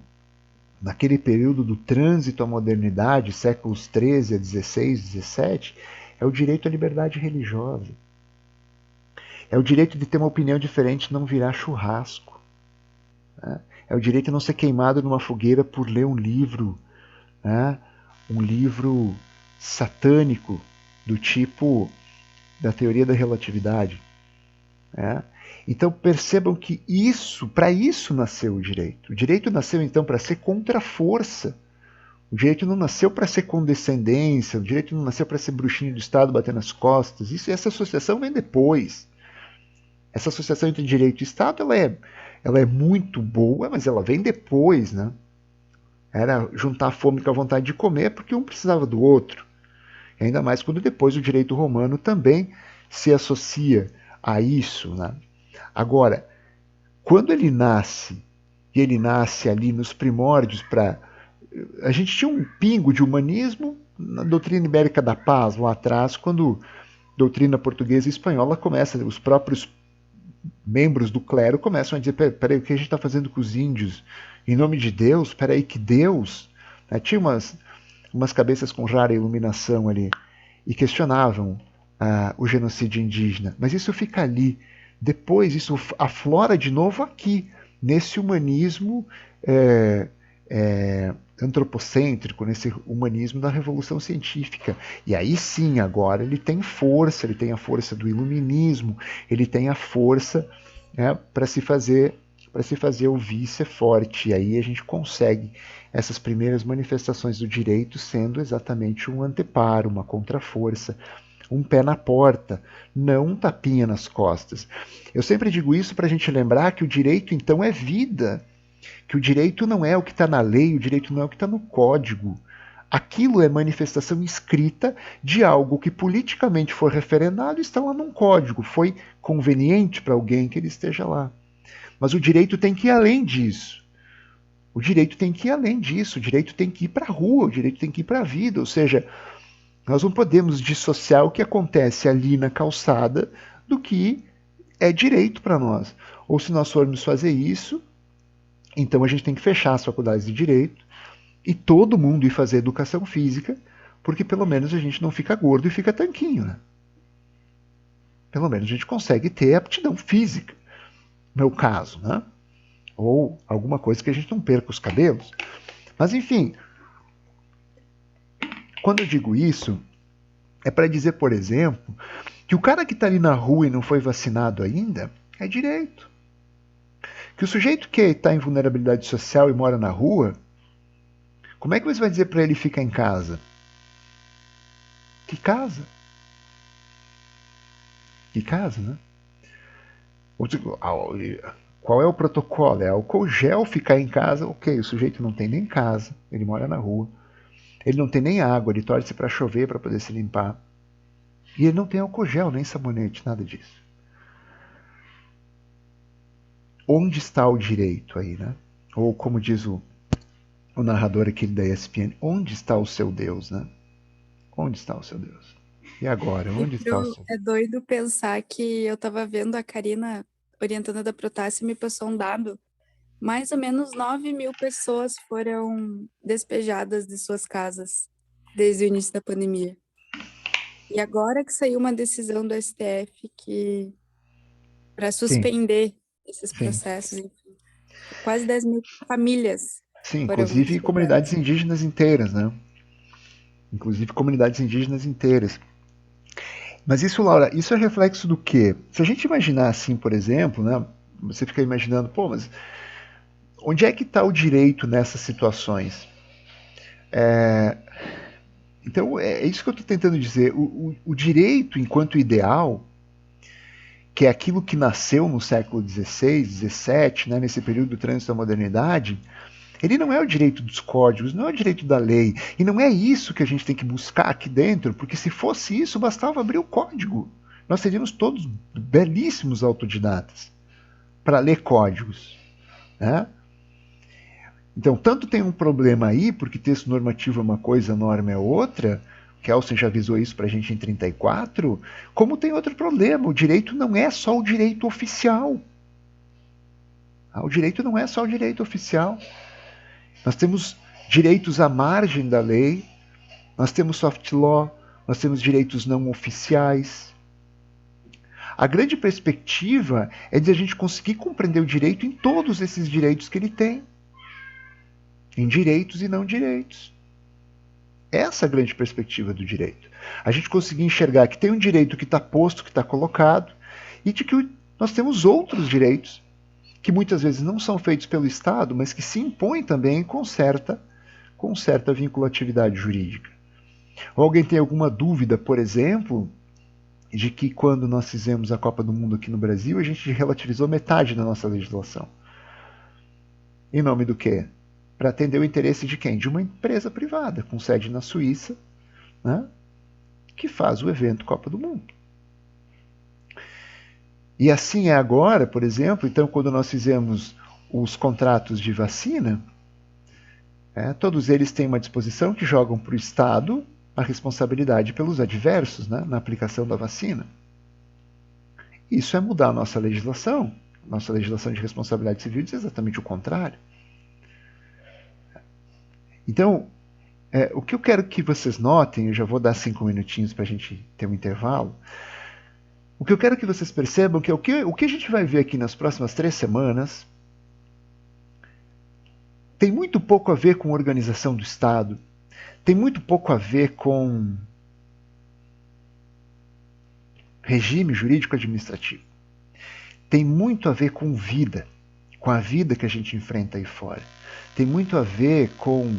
S1: naquele período do trânsito à modernidade, séculos 13 a 16, 17, é o direito à liberdade religiosa. É o direito de ter uma opinião diferente e não virar churrasco. É o direito de não ser queimado numa fogueira por ler um livro satânico do tipo da teoria da relatividade. Então percebam que para isso nasceu o direito. O direito nasceu então para ser contra-força. O direito não nasceu para ser condescendência, o direito não nasceu para ser bruxinho do Estado bater nas costas. Essa associação vem depois. Essa associação entre direito e Estado ela é muito boa, mas ela vem depois, né? Era juntar a fome com a vontade de comer porque um precisava do outro. E ainda mais quando depois o direito romano também se associa a isso, né? Agora, quando ele nasce, e ele nasce ali nos primórdios a gente tinha um pingo de humanismo na doutrina ibérica da paz, lá atrás, quando a doutrina portuguesa e espanhola começa, os próprios membros do clero começam a dizer, peraí, o que a gente está fazendo com os índios? Em nome de Deus? Peraí, que Deus... Tinha umas cabeças com rara iluminação ali, e questionavam o genocídio indígena. Mas isso fica ali. Depois isso aflora de novo aqui, nesse humanismo antropocêntrico, nesse humanismo da Revolução Científica. E aí sim, agora ele tem força, ele tem a força do iluminismo, ele tem a força para se fazer ouvir e ser forte. E aí a gente consegue essas primeiras manifestações do direito sendo exatamente um anteparo, uma contraforça, um pé na porta, não um tapinha nas costas. Eu sempre digo isso para a gente lembrar que o direito então é vida, que o direito não é o que está na lei, o direito não é o que está no código. Aquilo é manifestação escrita de algo que politicamente foi referendado e está lá num código, foi conveniente para alguém que ele esteja lá. Mas o direito tem que ir além disso. O direito tem que ir além disso, o direito tem que ir para a rua, o direito tem que ir para a vida, ou seja, nós não podemos dissociar o que acontece ali na calçada do que é direito para nós. Ou se nós formos fazer isso, então a gente tem que fechar as faculdades de direito e todo mundo ir fazer educação física, porque pelo menos a gente não fica gordo e fica tanquinho, né? Pelo menos a gente consegue ter aptidão física, no meu caso, né? Ou alguma coisa que a gente não perca os cabelos. Mas enfim, quando eu digo isso, é para dizer, por exemplo, que o cara que está ali na rua e não foi vacinado ainda é direito. Que o sujeito que está em vulnerabilidade social e mora na rua, como é que você vai dizer para ele ficar em casa? Que casa? Que casa, né? Qual é o protocolo? É álcool gel, ficar em casa, ok, o sujeito não tem nem casa, ele mora na rua, ele não tem nem água, ele torce para chover para poder se limpar, e ele não tem álcool gel, nem sabonete, nada disso. Onde está o direito aí, né? Ou como diz o narrador aquele da ESPN, onde está o seu Deus, né? Onde está o seu Deus? E agora, onde está o seu Deus?
S3: É doido pensar que eu tava vendo a Karina orientando da Protássia me passou um dado. Mais ou menos 9.000 pessoas foram despejadas de suas casas desde o início da pandemia. E agora que saiu uma decisão do STF que para suspender esses processos, enfim, quase 10.000 famílias.
S1: Sim,
S3: foram
S1: inclusive
S3: despejadas.
S1: comunidades indígenas inteiras, né? Inclusive comunidades indígenas inteiras. Mas isso, Laura, isso é reflexo do quê? Se a gente imaginar assim, por exemplo, né? Você fica imaginando, pô, mas onde é que está o direito nessas situações? Então, é isso que eu estou tentando dizer. O direito, enquanto ideal, que é aquilo que nasceu no século XVI, XVII, né, nesse período do trânsito da modernidade, ele não é o direito dos códigos, não é o direito da lei. E não é isso que a gente tem que buscar aqui dentro, porque se fosse isso, bastava abrir o código. Nós seríamos todos belíssimos autodidatas para ler códigos, né? Então, tanto tem um problema aí, porque texto normativo é uma coisa, norma é outra, Kelsen já avisou isso para a gente em 34, como tem outro problema, o direito não é só o direito oficial. O direito não é só o direito oficial. Nós temos direitos à margem da lei, nós temos soft law, nós temos direitos não oficiais. A grande perspectiva é de a gente conseguir compreender o direito em todos esses direitos que ele tem. Em direitos e não direitos. Essa é a grande perspectiva do direito. A gente conseguir enxergar que tem um direito que está posto, que está colocado, e de que nós temos outros direitos que muitas vezes não são feitos pelo Estado, mas que se impõem também com certa vinculatividade jurídica. Ou alguém tem alguma dúvida, por exemplo, de que quando nós fizemos a Copa do Mundo aqui no Brasil, a gente relativizou metade da nossa legislação. Em nome do quê? Para atender o interesse de quem? De uma empresa privada, com sede na Suíça, né, que faz o evento Copa do Mundo. E assim é agora, por exemplo, então quando nós fizemos os contratos de vacina, todos eles têm uma disposição que jogam para o Estado a responsabilidade pelos adversos, né, na aplicação da vacina. Isso é mudar a nossa legislação. Nossa legislação de responsabilidade civil diz exatamente o contrário. Então, o que eu quero que vocês notem, eu já vou dar 5 minutinhos para a gente ter um intervalo. O que eu quero que vocês percebam que o que a gente vai ver aqui nas próximas 3 semanas tem muito pouco a ver com organização do Estado, tem muito pouco a ver com regime jurídico administrativo. Tem muito a ver com vida, com a vida que a gente enfrenta aí fora. Tem muito a ver com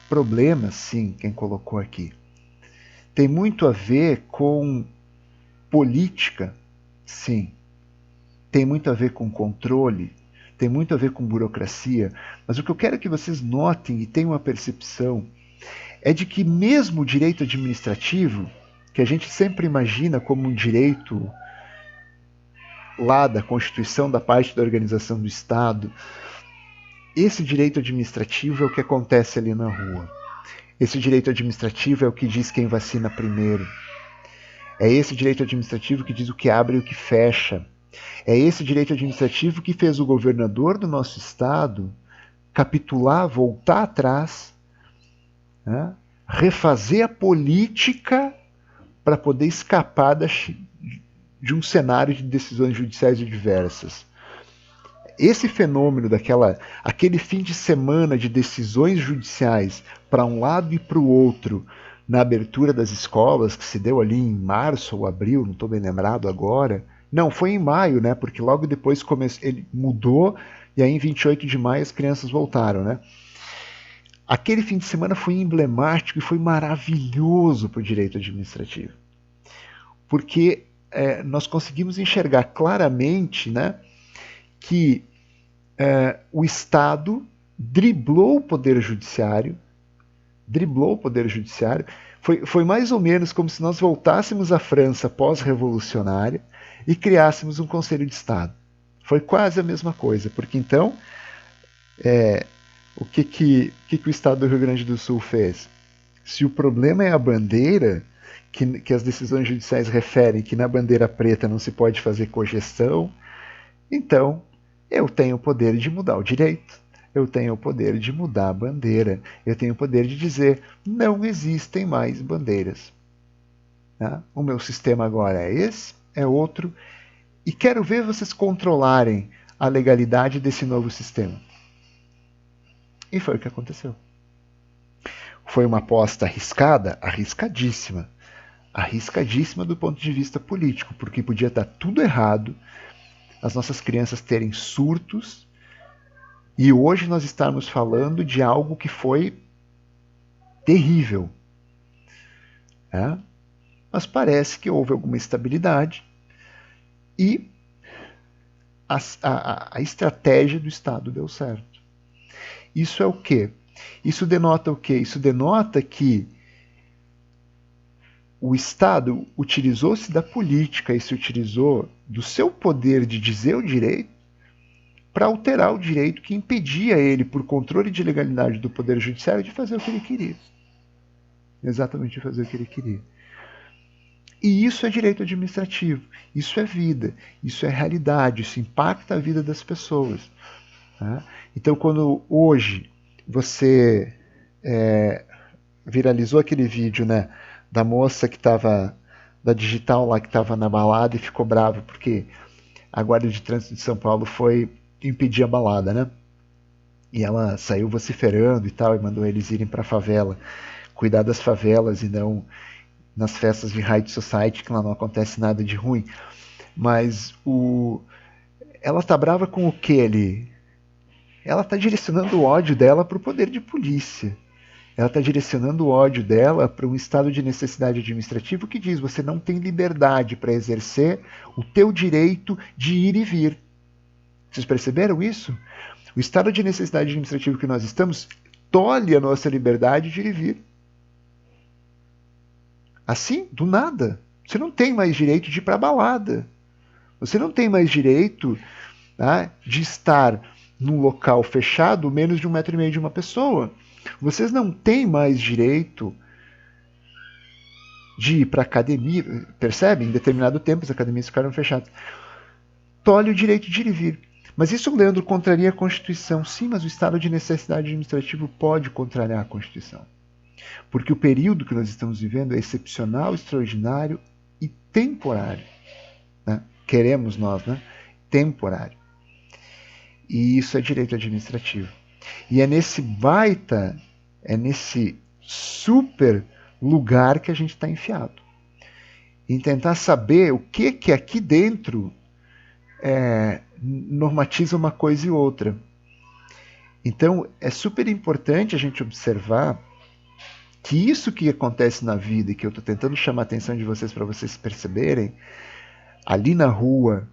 S1: problemas, sim, quem colocou aqui. Tem muito a ver com política, sim. Tem muito a ver com controle, tem muito a ver com burocracia. Mas o que eu quero que vocês notem e tenham uma percepção é de que mesmo o direito administrativo, que a gente sempre imagina como um direito lá da Constituição, da parte da organização do Estado, esse direito administrativo é o que acontece ali na rua. Esse direito administrativo é o que diz quem vacina primeiro. É esse direito administrativo que diz o que abre e o que fecha. É esse direito administrativo que fez o governador do nosso estado capitular, voltar atrás, né? Refazer a política para poder escapar de um cenário de decisões judiciais adversas. Esse fenômeno aquele fim de semana de decisões judiciais para um lado e para o outro na abertura das escolas, que se deu ali em março ou abril, não estou bem lembrado agora. Não, foi em maio, né? Porque logo depois ele mudou e aí em 28 de maio as crianças voltaram, né? Aquele fim de semana foi emblemático e foi maravilhoso para o direito administrativo. Porque nós conseguimos enxergar claramente, né, que o Estado driblou o Poder Judiciário. Foi mais ou menos como se nós voltássemos à França pós-revolucionária e criássemos um Conselho de Estado. Foi quase a mesma coisa, porque então o que o Estado do Rio Grande do Sul fez? Se o problema é a bandeira, que as decisões judiciais referem que na bandeira preta não se pode fazer cogestão, então eu tenho o poder de mudar o direito, eu tenho o poder de mudar a bandeira, eu tenho o poder de dizer não existem mais bandeiras. Tá? O meu sistema agora é esse, é outro, e quero ver vocês controlarem a legalidade desse novo sistema. E foi o que aconteceu. Foi uma aposta arriscada? Arriscadíssima. Arriscadíssima do ponto de vista político, porque podia estar tudo errado, as nossas crianças terem surtos, e hoje nós estamos falando de algo que foi terrível. Mas parece que houve alguma estabilidade e a estratégia do Estado deu certo. Isso é o quê? Isso denota o quê? Isso denota que o Estado utilizou-se da política e se utilizou do seu poder de dizer o direito para alterar o direito que impedia ele, por controle de legalidade do Poder Judiciário, de fazer o que ele queria. Exatamente de fazer o que ele queria. E isso é direito administrativo, isso é vida, isso é realidade, isso impacta a vida das pessoas. Tá? Então, quando hoje você viralizou aquele vídeo, né, da moça que estava, da digital lá, que estava na balada e ficou brava porque a Guarda de Trânsito de São Paulo foi impedir a balada, né? E ela saiu vociferando e tal, e mandou eles irem para a favela, cuidar das favelas e não nas festas de High Society, que lá não acontece nada de ruim. Mas ela tá brava com o que ali? Ela tá direcionando o ódio dela para o poder de polícia. Ela está direcionando o ódio dela para um estado de necessidade administrativa que diz: você não tem liberdade para exercer o teu direito de ir e vir. Vocês perceberam isso? O estado de necessidade administrativa que nós estamos tolhe a nossa liberdade de ir e vir. Assim, do nada. Você não tem mais direito de ir para a balada. Você não tem mais direito, tá, de estar num local fechado menos de 1,5 metro de uma pessoa. Vocês não têm mais direito de ir para a academia, percebe? Em determinado tempo as academias ficaram fechadas. Tolhe o direito de ir e vir. Mas isso, Leandro, contraria a Constituição. Sim, mas o estado de necessidade administrativo pode contrariar a Constituição. Porque o período que nós estamos vivendo é excepcional, extraordinário e temporário. Né? Queremos nós, né? Temporário. E isso é direito administrativo. E é nesse super lugar que a gente está enfiado. Em tentar saber o que aqui dentro normatiza uma coisa e outra. Então, é super importante a gente observar que isso que acontece na vida, e que eu estou tentando chamar a atenção de vocês para vocês perceberem, ali na rua,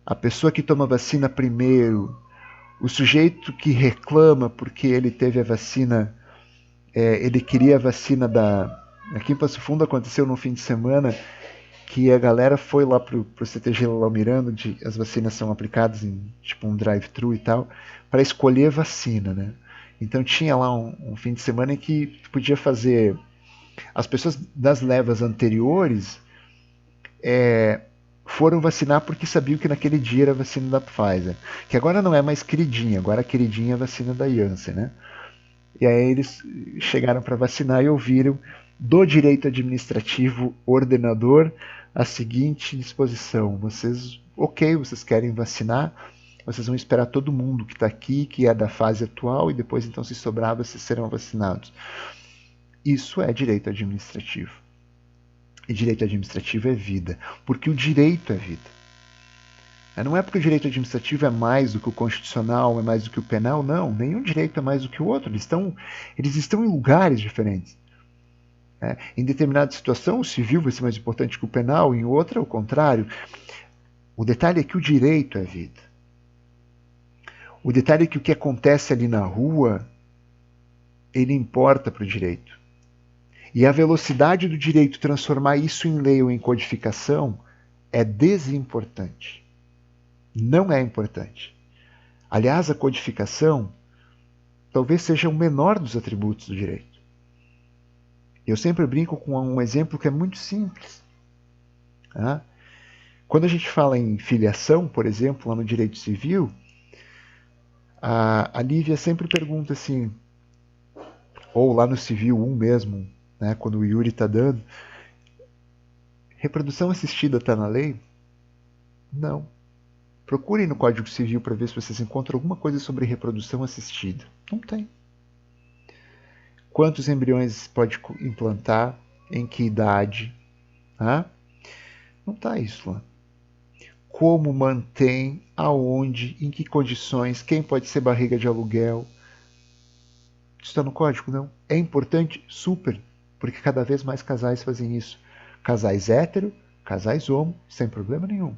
S1: a pessoa que toma vacina primeiro, o sujeito que reclama porque ele teve a vacina, ele queria a vacina Aqui em Passo Fundo aconteceu no fim de semana que a galera foi lá pro CTG Lalão Miranda, onde as vacinas são aplicadas em tipo um drive-thru e tal, para escolher vacina, né? Então tinha lá um fim de semana em que tu podia fazer... As pessoas das levas anteriores foram vacinar porque sabiam que naquele dia era a vacina da Pfizer, que agora não é mais queridinha, agora a queridinha é a vacina da Janssen, né? E aí eles chegaram para vacinar e ouviram do direito administrativo ordenador a seguinte disposição: vocês querem vacinar, vocês vão esperar todo mundo que está aqui, que é da fase atual, e depois então, se sobrar, vocês serão vacinados. Isso é direito administrativo. E direito administrativo é vida, porque o direito é vida. Não é porque o direito administrativo é mais do que o constitucional, é mais do que o penal, não. Nenhum direito é mais do que o outro. Eles estão em lugares diferentes. Em determinada situação, o civil vai ser mais importante que o penal, em outra, o contrário. O detalhe é que o direito é vida. O detalhe é que o que acontece ali na rua, ele importa para o direito. E a velocidade do direito transformar isso em lei ou em codificação é desimportante. Não é importante. Aliás, a codificação talvez seja o menor dos atributos do direito. Eu sempre brinco com um exemplo que é muito simples. Quando a gente fala em filiação, por exemplo, lá no direito civil, a Lívia sempre pergunta assim, ou lá no Civil 1 mesmo, né, quando o Yuri está dando, reprodução assistida está na lei? Não. Procurem no Código Civil para ver se vocês encontram alguma coisa sobre reprodução assistida. Não tem. Quantos embriões pode implantar? Em que idade? Não está isso lá. Como mantém? Aonde? Em que condições? Quem pode ser barriga de aluguel? Isso está no código? Não. É importante? Super. Porque cada vez mais casais fazem isso. Casais hétero, casais homo, sem problema nenhum.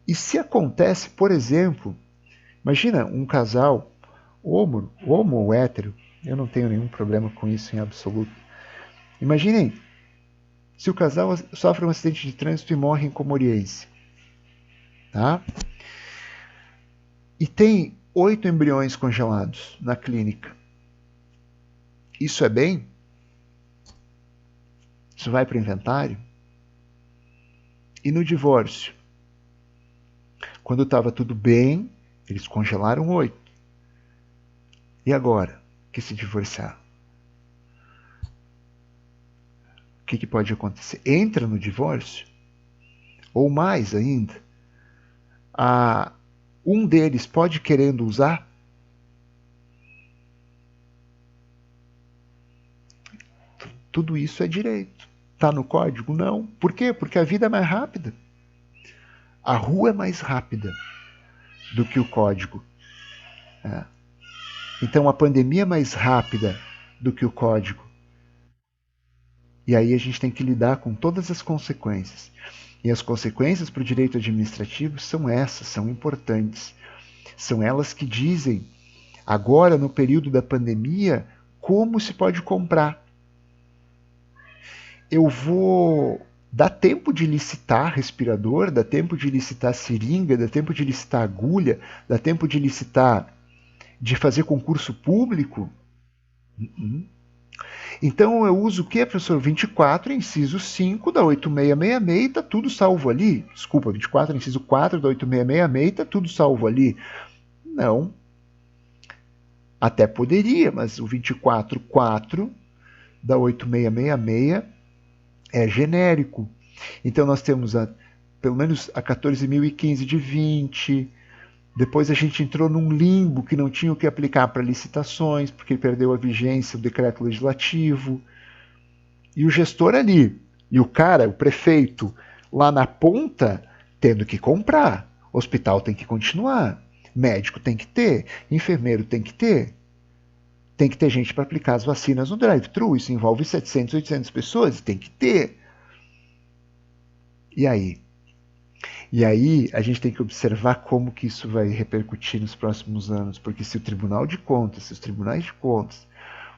S1: E se acontece, por exemplo, imagina um casal homo ou hétero, eu não tenho nenhum problema com isso em absoluto. Imaginem se o casal sofre um acidente de trânsito e morre em Comoriense. E tem 8 embriões congelados na clínica. Isso é bem? Isso vai para o inventário? E no divórcio? Quando estava tudo bem, eles congelaram 8. E agora que se divorciar? O que pode acontecer? Entra no divórcio? Ou mais ainda, um deles pode querendo usar? Tudo isso é direito. Está no código? Não. Por quê? Porque a vida é mais rápida. A rua é mais rápida do que o código. Então a pandemia é mais rápida do que o código. E aí a gente tem que lidar com todas as consequências. E as consequências para o direito administrativo são essas, são importantes. São elas que dizem, agora no período da pandemia, como se pode comprar. Eu vou... Dá tempo de licitar respirador, dá tempo de licitar seringa, dá tempo de licitar agulha, dá tempo de licitar, de fazer concurso público? Então eu uso o que, professor? 24, inciso 5 da 8666 e está tudo salvo ali. Desculpa, 24, inciso 4 da 8666 e está tudo salvo ali. Não. Até poderia, mas o 24.4 da 8666 é genérico. Então nós temos pelo menos a 14.015 de 20. Depois a gente entrou num limbo que não tinha o que aplicar para licitações, porque perdeu a vigência do decreto legislativo. E o gestor ali, e o cara, o prefeito, lá na ponta, tendo que comprar. Hospital tem que continuar, médico tem que ter, enfermeiro tem que ter. Tem que ter gente para aplicar as vacinas no drive-thru, isso envolve 700, 800 pessoas, tem que ter. E aí? E aí a gente tem que observar como que isso vai repercutir nos próximos anos, porque se o Tribunal de Contas, se os Tribunais de Contas,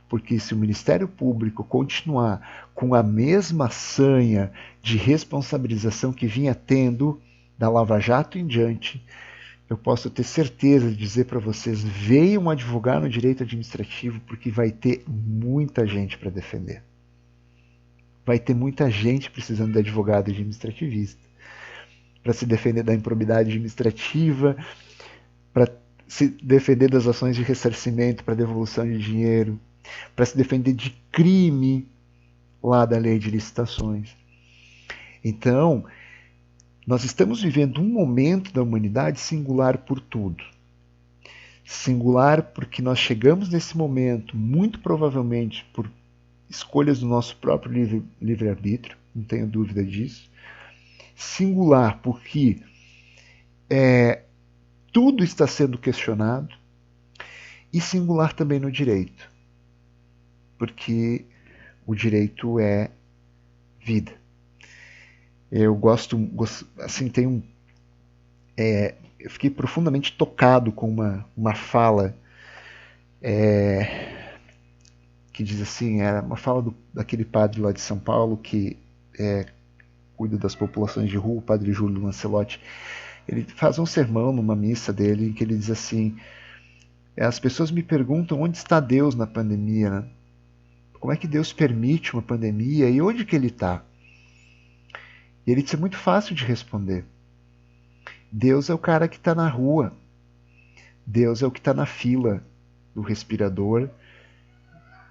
S1: porque se o Ministério Público continuar com a mesma sanha de responsabilização que vinha tendo da Lava Jato em diante, eu posso ter certeza de dizer para vocês, venham advogar no direito administrativo, porque vai ter muita gente para defender. Vai ter muita gente precisando de advogado administrativista para se defender da improbidade administrativa, para se defender das ações de ressarcimento, para devolução de dinheiro, para se defender de crime lá da lei de licitações. Então, nós estamos vivendo um momento da humanidade singular por tudo. Singular porque nós chegamos nesse momento, muito provavelmente por escolhas do nosso próprio livre-arbítrio, não tenho dúvida disso. Singular porque tudo está sendo questionado, e singular também no direito, porque o direito é vida. Eu gosto assim, eu fiquei profundamente tocado com uma fala que diz assim, era uma fala daquele padre lá de São Paulo que cuida das populações de rua, o padre Júlio Lancelotti. Ele faz um sermão numa missa dele em que ele diz assim, as pessoas me perguntam onde está Deus na pandemia, né? Como é que Deus permite uma pandemia e onde que ele está? E ele disse, é muito fácil de responder. Deus é o cara que está na rua. Deus é o que está na fila do respirador.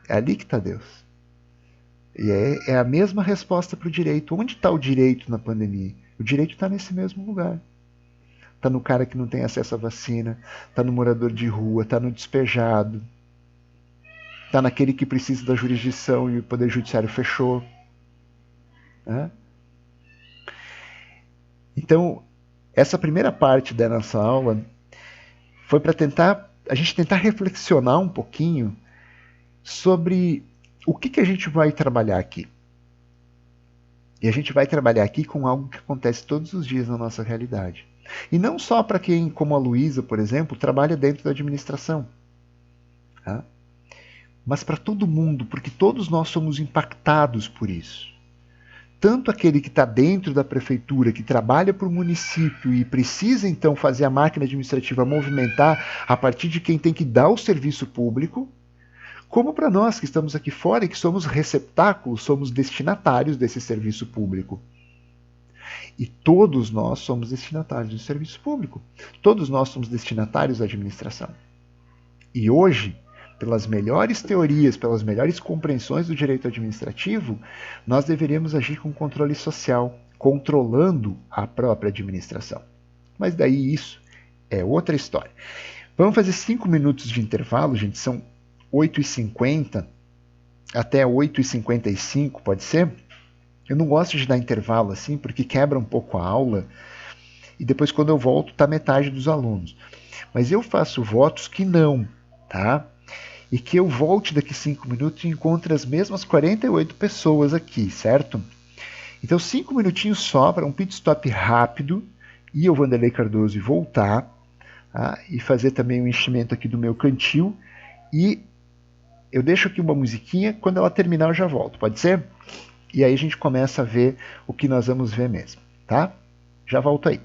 S1: É ali que está Deus. E é a mesma resposta para o direito. Onde está o direito na pandemia? O direito está nesse mesmo lugar. Está no cara que não tem acesso à vacina, está no morador de rua, está no despejado, está naquele que precisa da jurisdição e o Poder Judiciário fechou. Né? Então, essa primeira parte da nossa aula foi para a gente tentar reflexionar um pouquinho sobre o que a gente vai trabalhar aqui. E a gente vai trabalhar aqui com algo que acontece todos os dias na nossa realidade. E não só para quem, como a Luísa, por exemplo, trabalha dentro da administração. Tá? Mas para todo mundo, porque todos nós somos impactados por isso. Tanto aquele que está dentro da prefeitura, que trabalha para o município e precisa então fazer a máquina administrativa movimentar a partir de quem tem que dar o serviço público, como para nós que estamos aqui fora e que somos receptáculos, somos destinatários desse serviço público. E todos nós somos destinatários do serviço público. Todos nós somos destinatários da administração. E hoje, pelas melhores teorias, pelas melhores compreensões do direito administrativo, nós deveríamos agir com controle social, controlando a própria administração. Mas daí isso é outra história. Vamos fazer 5 minutos de intervalo, gente, são 8h50 até 8h55, pode ser? Eu não gosto de dar intervalo assim, porque quebra um pouco a aula, e depois quando eu volto está metade dos alunos. Mas eu faço votos que não, tá? E que eu volte daqui 5 minutos e encontre as mesmas 48 pessoas aqui, certo? Então 5 minutinhos só para um pit stop rápido, e o Vanderlei Cardoso voltar, tá? E fazer também um enchimento aqui do meu cantil, e eu deixo aqui uma musiquinha, quando ela terminar eu já volto, pode ser? E aí a gente começa a ver o que nós vamos ver mesmo, tá? Já volto aí.